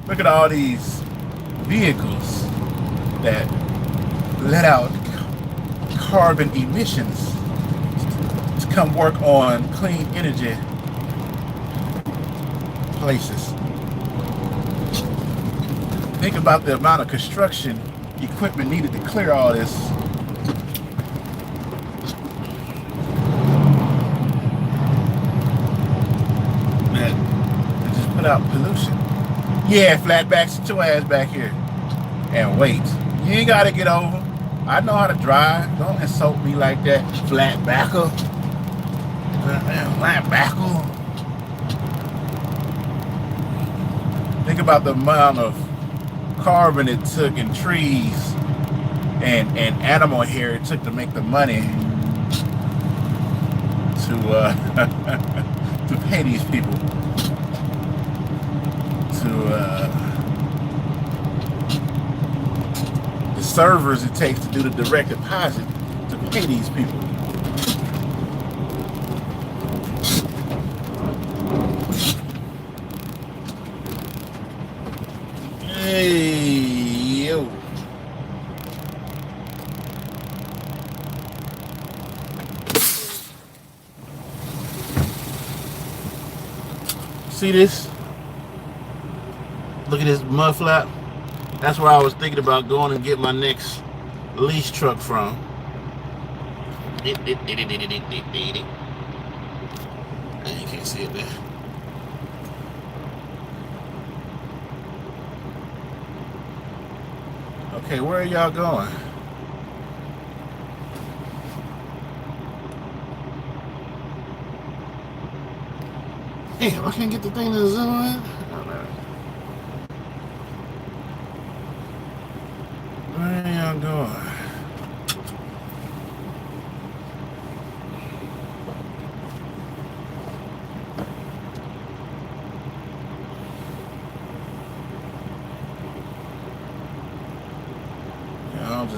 Look at all these vehicles that let out carbon emissions to come work on clean energy places. Think about the amount of construction equipment needed to clear all this. That just put out pollution. Yeah, flatback, sit your ass back here and wait. You ain't gotta get over. I know how to drive. Don't insult me like that, flatbacker. Flatbacker. Think about the amount of carbon it took in trees and animal hair it took to make the money to pay these people the servers it takes to do the direct deposit to pay these people. Hey, yo. See this? Look at this mud flap. That's where I was thinking about going and get my next lease truck from. You can't see it there. Okay, where are y'all going? Damn, I can't get the thing to zoom in. Where are y'all going?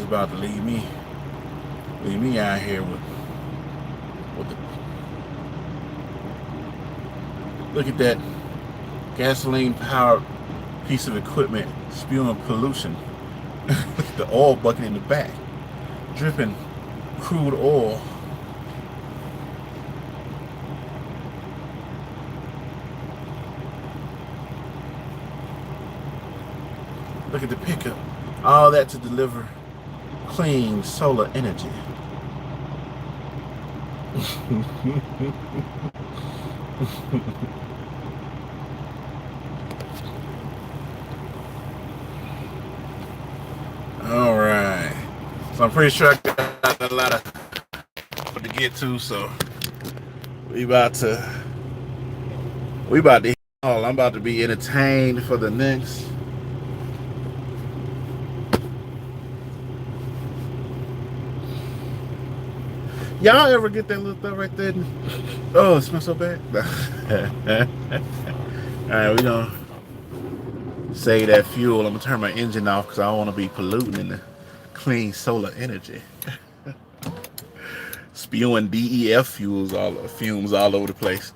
about to leave me out here with the, look at that gasoline powered piece of equipment spewing pollution. The oil bucket in the back, dripping crude oil. Look at the pickup. All that to deliver clean solar energy. All right. So I'm pretty sure I got a lot of to get to. So we about to I'm about to be entertained for the next. Y'all ever get that little stuff right there? Oh, it smells so bad. All right, we gonna save that fuel. I'm gonna turn my engine off because I don't want to be polluting in the clean solar energy. Spewing DEF fumes all over the place.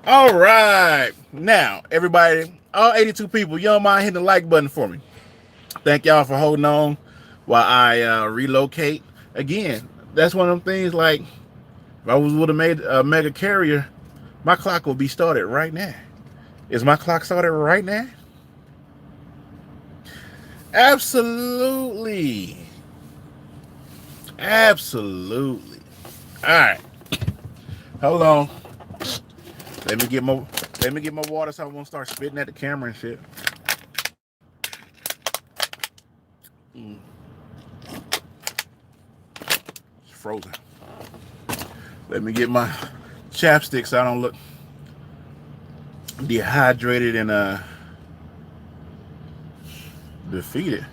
All right, now everybody, all 82 people, you don't mind hitting the like button for me. Thank y'all for holding on while I relocate. Again, that's one of them things. Like, if I would have made a mega carrier, my clock will be started right now. Is my clock started right now? Absolutely. Absolutely. All right. Hold on. Let me get my water so I won't start spitting at the camera and shit. It's frozen. Let me get my chapstick so I don't look dehydrated and defeated.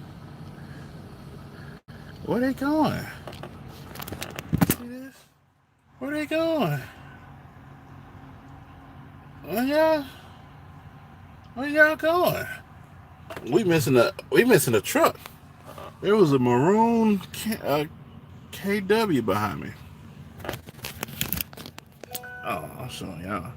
Where they going? See this? Where they going? Where y'all going? We missing a truck. There was a maroon KW behind me. Oh, I'm showing y'all.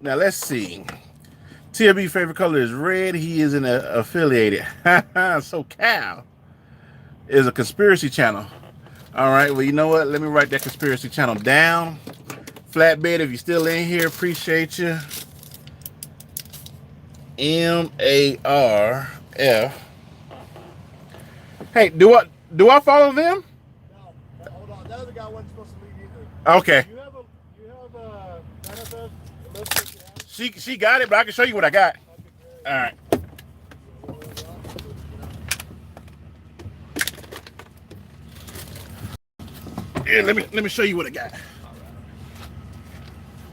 Now let's see. TLB favorite color is red. He is affiliated. So Cal is a conspiracy channel. All right. Well, you know what? Let me write that conspiracy channel down. Flatbed, if you're still in here, appreciate you. MARF. Hey, do I follow them? No, hold on. The other guy wasn't supposed to leave either. Okay. You have a manifest list that you have? She got it, but I can show you what I got. All right. Yeah, let me show you what I got.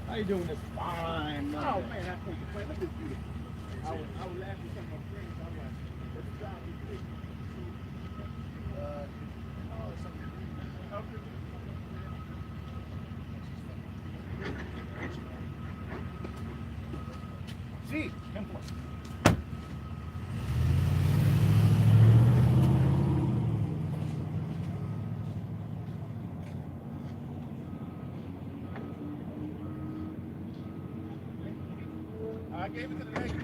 How you doing this fine? Oh man, I think you play. Look at this beautiful. I was laughing at my friends. I'm like, what's the job you do? Sí, ejemplo. I gave it to the lady.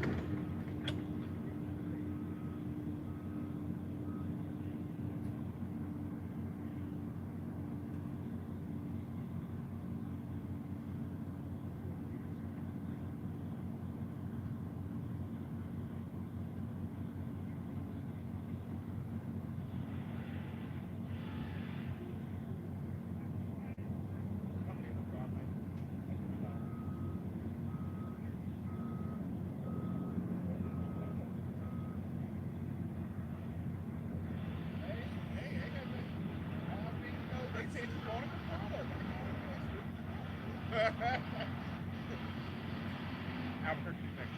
Albuquerque, Texas.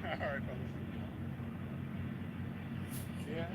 All right, fellas. Yeah.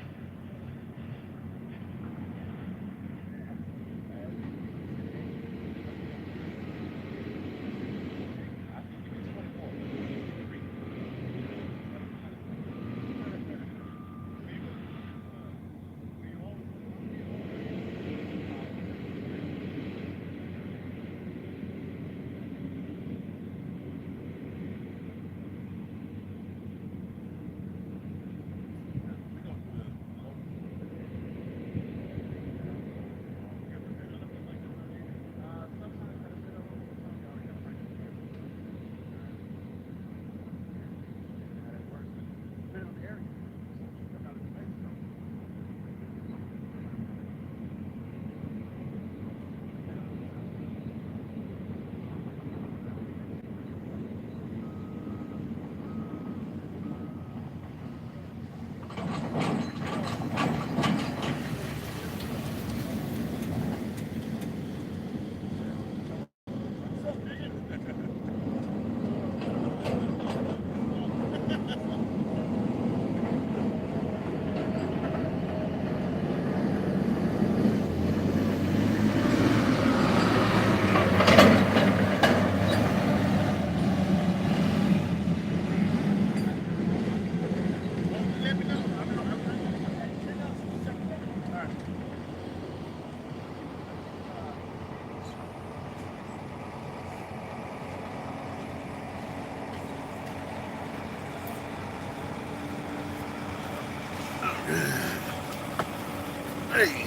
Hey.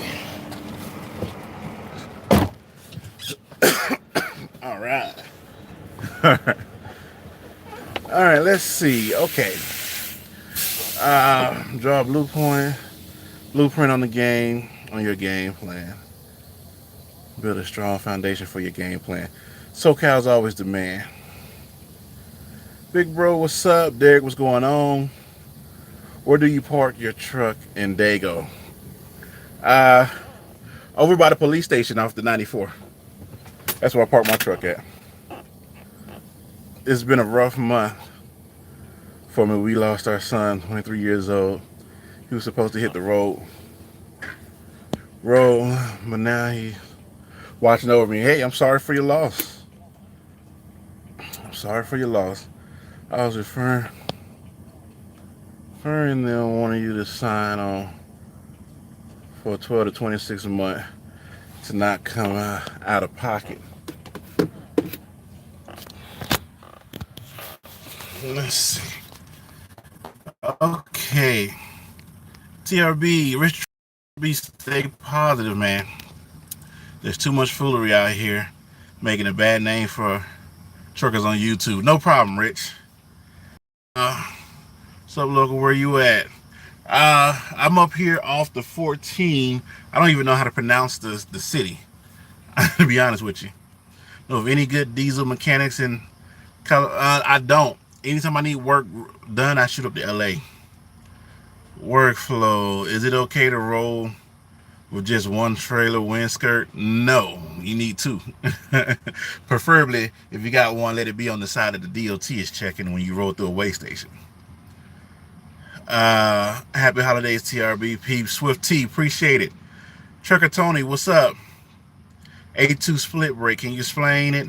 All right. All right, let's see. Okay. Draw a blueprint on the game, on your game plan. Build a strong foundation for your game plan. SoCal's always the man. Big bro, what's up? Derek, what's going on? Where do you park your truck in Dago? Uh, Over by the police station off the 94. That's where I park my truck at. It's been a rough month for me. We lost our son, 23 years old. He was supposed to hit the road, but now he's watching over me. Hey, I'm sorry for your loss. I'm sorry for your loss. I was referring them wanting you to sign on for 12 to 26 a month to not come out of pocket. Let's see. Okay. TRB, Rich be stay positive, man. There's too much foolery out here making a bad name for truckers on YouTube. No problem, Rich. What's up, local? Where you at? I'm up here off the 14. I don't even know how to pronounce the city, to be honest with you. Know of any good diesel mechanics in I don't. Anytime I need work done, I shoot up to LA. Workflow. Is it okay to roll with just one trailer wind skirt? No, you need two. Preferably, if you got one, let it be on the side of the DOT is checking when you roll through a weigh station. Happy holidays, TRB peeps. Swift T, appreciate it. Trucker Tony, what's up? A2 split break. Can you explain it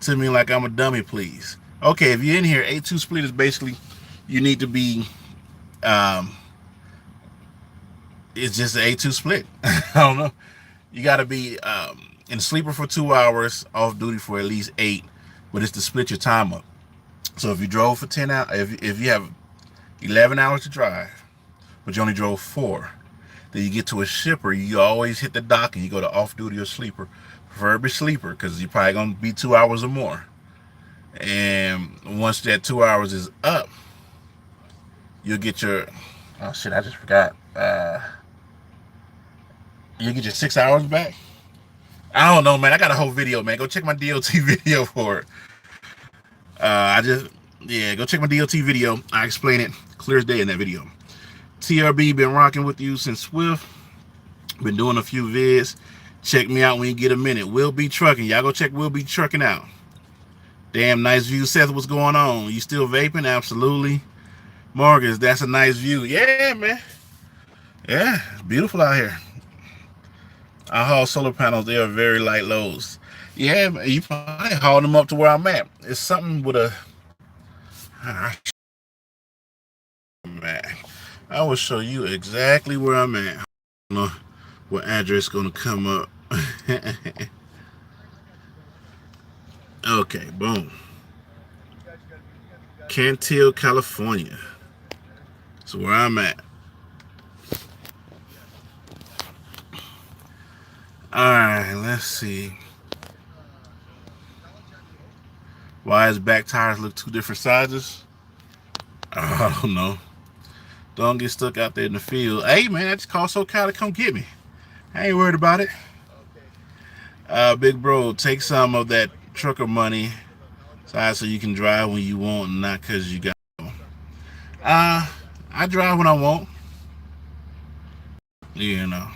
to me like I'm a dummy, please? Okay, if you're in here, A2 split is basically you need to be it's just an A2 split. I don't know. You got to be in sleeper for 2 hours, off duty for at least 8, but it's to split your time up. So if you drove for 10 hours, if you have 11 hours to drive, but you only drove 4, then you get to a shipper, you always hit the dock and you go to off duty or sleeper, preferably sleeper, because you're probably going to be 2 hours or more. And once that 2 hours is up, you'll get your, oh shit, I just forgot. You'll get your 6 hours back. I don't know, man. I got a whole video, man. Go check my DOT video for it. Go check my DOT video. I explain it clear as day in that video. TRB been rocking with you since Swift. Been doing a few vids. Check me out when you get a minute. We'll be trucking. Y'all go check We'll Be Trucking out. Damn nice view, Seth. What's going on? You still vaping? Absolutely. Marcus, that's a nice view. Yeah, man. Yeah, it's beautiful out here. I haul solar panels. They are very light loads. Yeah, you probably haul them up to where I'm at. It's something with a... I will show you exactly where I'm at. I don't know what address is going to come up. Okay, boom. Cantil, California. That's where I'm at. Alright, let's see. Why his back tires look 2 different sizes? I don't know. Don't get stuck out there in the field. Hey, man, I just called SoCal to come get me. I ain't worried about it. Big bro, take some of that trucker money so you can drive when you want, not because you got to. I drive when I want. You know.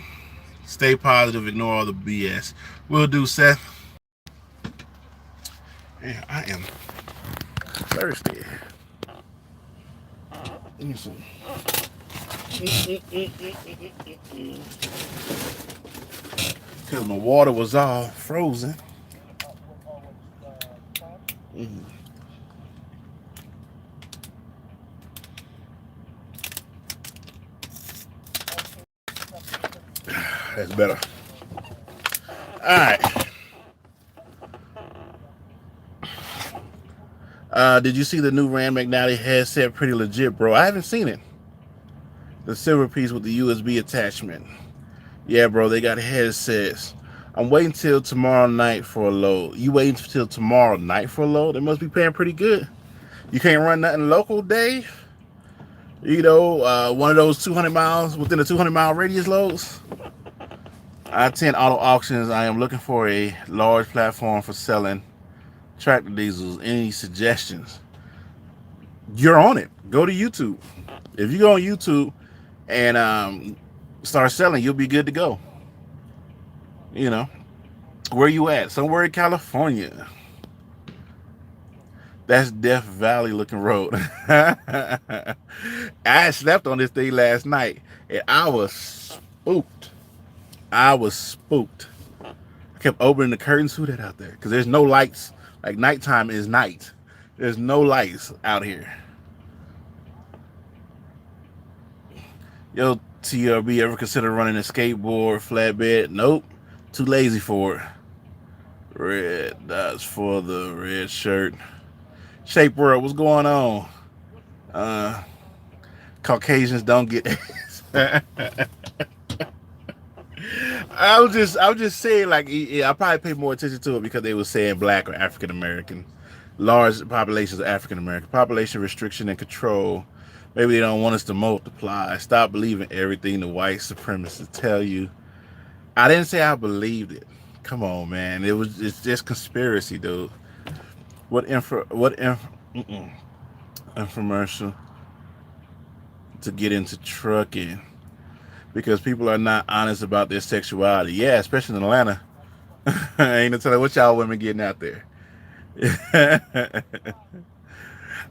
Stay positive, ignore all the BS. Will do, Seth. Yeah, I am thirsty. Let me see. Because my water was all frozen. That's better. Alright. Did you see the new Rand McNally headset? Pretty legit, bro. I haven't seen it. The silver piece with the USB attachment. Yeah, bro, they got headsets. I'm waiting till tomorrow night for a load. You waiting till tomorrow night for a load? They must be paying pretty good. You can't run nothing local, Dave? One of those 200 miles within a 200-mile radius loads. I attend auto auctions. I am looking for a large platform for selling tractor diesels. Any suggestions? You're on it. Go to YouTube. If you go on YouTube and start selling, you'll be good to go. You know, where you at? Somewhere in California. That's Death Valley looking road. I slept on this thing last night and I was spooked. I was spooked. I kept opening the curtains. Who that out there? Because there's no lights. Like nighttime is night. There's no lights out here. Yo, TRB, ever consider running a skateboard flatbed? Nope. Too lazy for it. Red dots for the red shirt. Shape World, what's going on? Uh, Caucasians don't get I was just saying, like, yeah, I probably pay more attention to it because they were saying black or African American. Large populations of African American. Population restriction and control. Maybe they don't want us to multiply. Stop believing everything the white supremacists tell you. I didn't say I believed it. Come on, man. It's just conspiracy, dude. Infomercial to get into trucking because people are not honest about their sexuality. Yeah, especially in Atlanta. I ain't no telling what y'all women getting out there.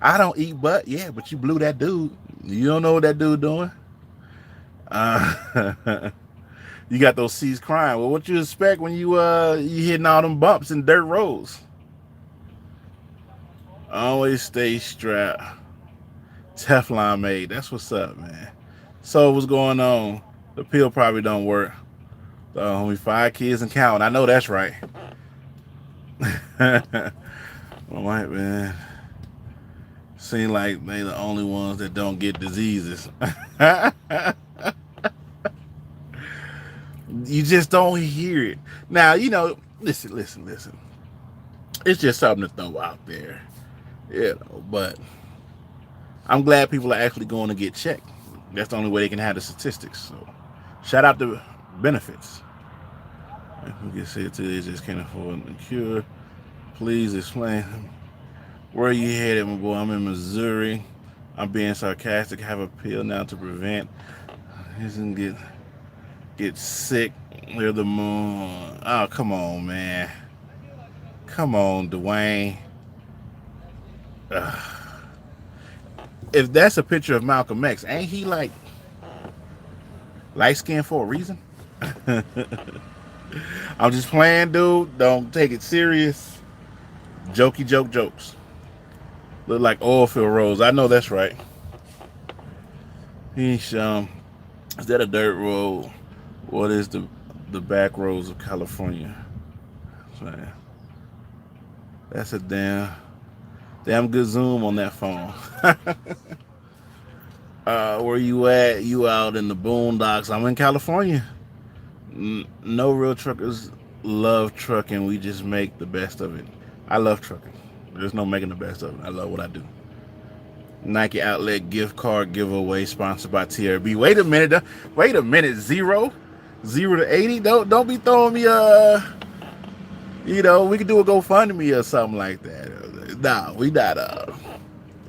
I don't eat butt. Yeah, but you blew that dude. You don't know what that dude doing. You got those C's crying. Well, what you expect when you hitting all them bumps and dirt roads? Always stay strapped. Teflon made. That's what's up, man. So what's going on? The pill probably don't work. Only 5 kids and counting. I know that's right. All right, man. Seem like they the only ones that don't get diseases. You just don't hear it. Now, listen. It's just something to throw out there. But I'm glad people are actually going to get checked. That's the only way they can have the statistics. So, shout out to benefits. We can say it too. They just can't afford the cure. Please explain where you headed, my boy. I'm in Missouri. I'm being sarcastic. Have a pill now to prevent. He doesn't get sick near the moon. Oh, come on, man. Come on, Dwayne. Ugh. If that's a picture of Malcolm X, ain't he like light skinned for a reason? I'm just playing, dude. Don't take it serious. Jokey jokes. Look like oil field roads. I know that's right. Is that a dirt road? What is the back roads of California? That's a damn good zoom on that phone. Where you at? You out in the boondocks? I'm in California. No real truckers love trucking. We just make the best of it. I love trucking. There's no making the best of it. I love what I do. Nike Outlet gift card giveaway sponsored by TRB. Wait a minute. Zero to 80. Don't be throwing me we could do a GoFundMe or something like that. Nah, we not.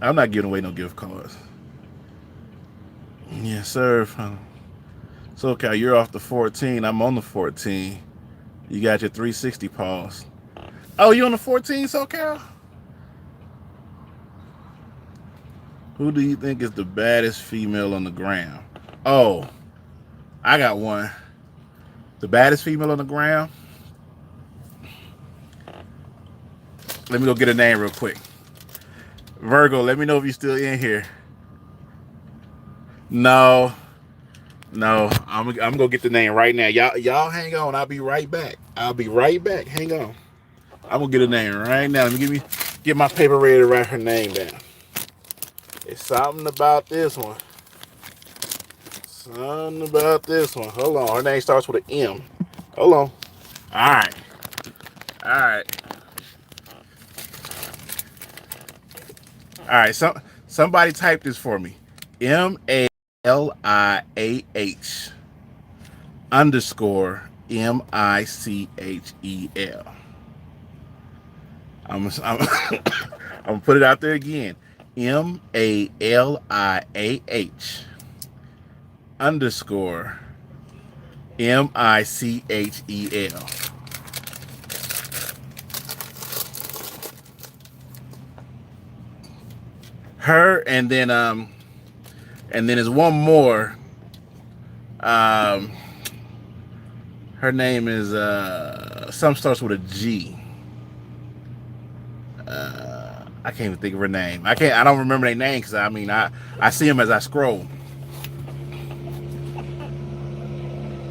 I'm not giving away no gift cards. Yes, sir. So, Cal, you're off the 14. I'm on the 14. You got your 360 pause. Oh, you on the 14, SoCal? Who do you think is the baddest female on the ground? Oh, I got one. The baddest female on the ground? Let me go get a name real quick. Virgo, let me know if you're still in here. No, I'm gonna get the name right now. Y'all hang on. I'll be right back. Hang on. I'm gonna get a name right now. Let me get my paper ready to write her name down. It's something about this one. Something about this one. Hold on. Her name starts with an M. Hold on. All right. All right. All right. Somebody type this for me. MALIAH underscore MICHEL. I'm I'm gonna put it out there again. MALIAH underscore MICHEL. Her and then there's one more. Her name is some starts with a G. I can't even think of her name. I don't remember their name because I see them as I scroll.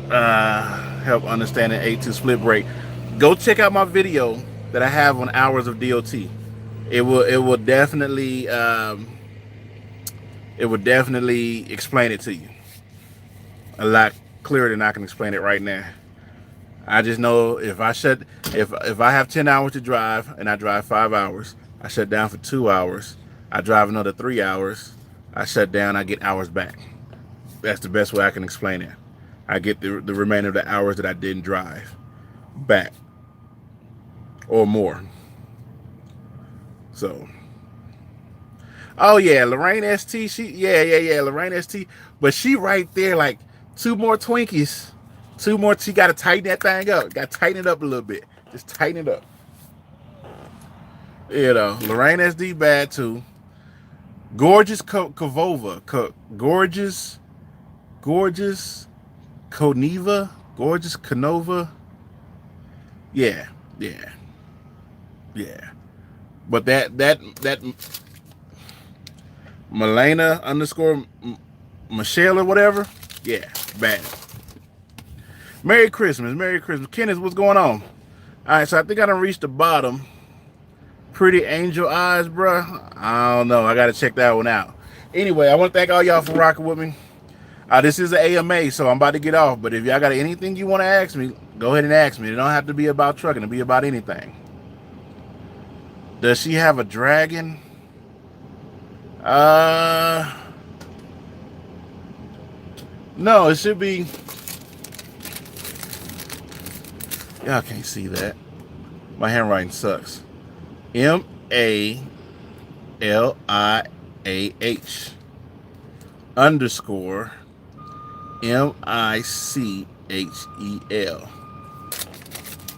Help understanding A2 split break. Go check out my video that I have on hours of DOT. It will definitely explain it to you a lot clearer than I can explain it right now. I just know if I have 10 hours to drive and I drive 5 hours, I shut down for 2 hours, I drive another 3 hours, I shut down, I get hours back. That's the best way I can explain it. I get the remainder of the hours that I didn't drive back or more. So, oh yeah, Lorraine ST, Lorraine ST, but she right there like 2 more Twinkies. 2 more. She got to tighten that thing up. Got to tighten it up a little bit. Just tighten it up. You know, Lorraine SD bad too. Gorgeous Kavova. Gorgeous Koneva. Gorgeous Canova. Yeah. But that Milena underscore Michelle or whatever. Yeah, bad. Merry Christmas. Kenneth, what's going on? All right, so I think I done reached the bottom. Pretty angel eyes, bruh. I don't know. I got to check that one out. Anyway, I want to thank all y'all for rocking with me. This is an AMA, so I'm about to get off. But if y'all got anything you want to ask me, go ahead and ask me. It don't have to be about trucking. It be about anything. Does she have a dragon? No, it should be... Y'all can't see that. My handwriting sucks. MALIAH underscore MICHEL.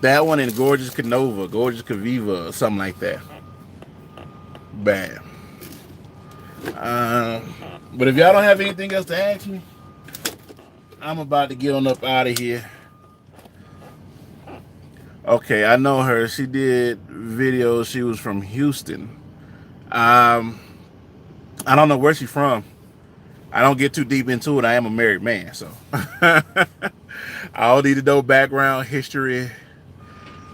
That one in Gorgeous Canova, Gorgeous Kaviva, or something like that. Bad. But if y'all don't have anything else to ask me, I'm about to get on up out of here. Okay, I know her. She did videos. She was from Houston. I don't know where she's from. I don't get too deep into it. I am a married man, so I don't need to know background history.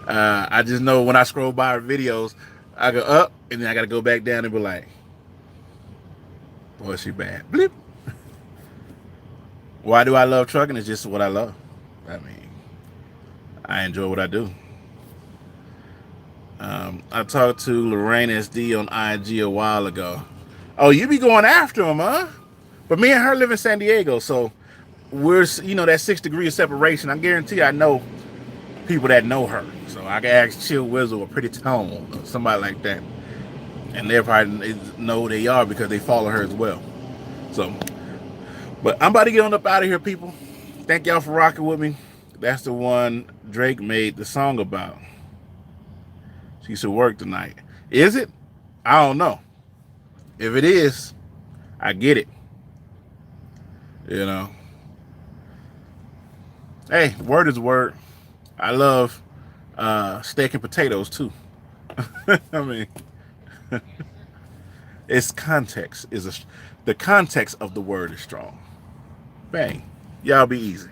I just know when I scroll by her videos, I go up and then I got to go back down and be like, boy, she bad. Bleep. Why do I love trucking? It's just what I love. I mean, I enjoy what I do. I talked to Lorraine SD on IG a while ago. Oh, you be going after him, huh? But me and her live in San Diego, so we're, that 6 degrees of separation. I guarantee I know people that know her. So I can ask Chill Wizzle or Pretty Tone or somebody like that. And they probably know who they are because they follow her as well. So, but I'm about to get on up out of here, people. Thank y'all for rocking with me. That's the one Drake made the song about. She should work tonight. Is it? I don't know. If it is, I get it. Hey, word is word. I love steak and potatoes too. I mean, its context the context of the word is strong. Bang. Y'all be easy.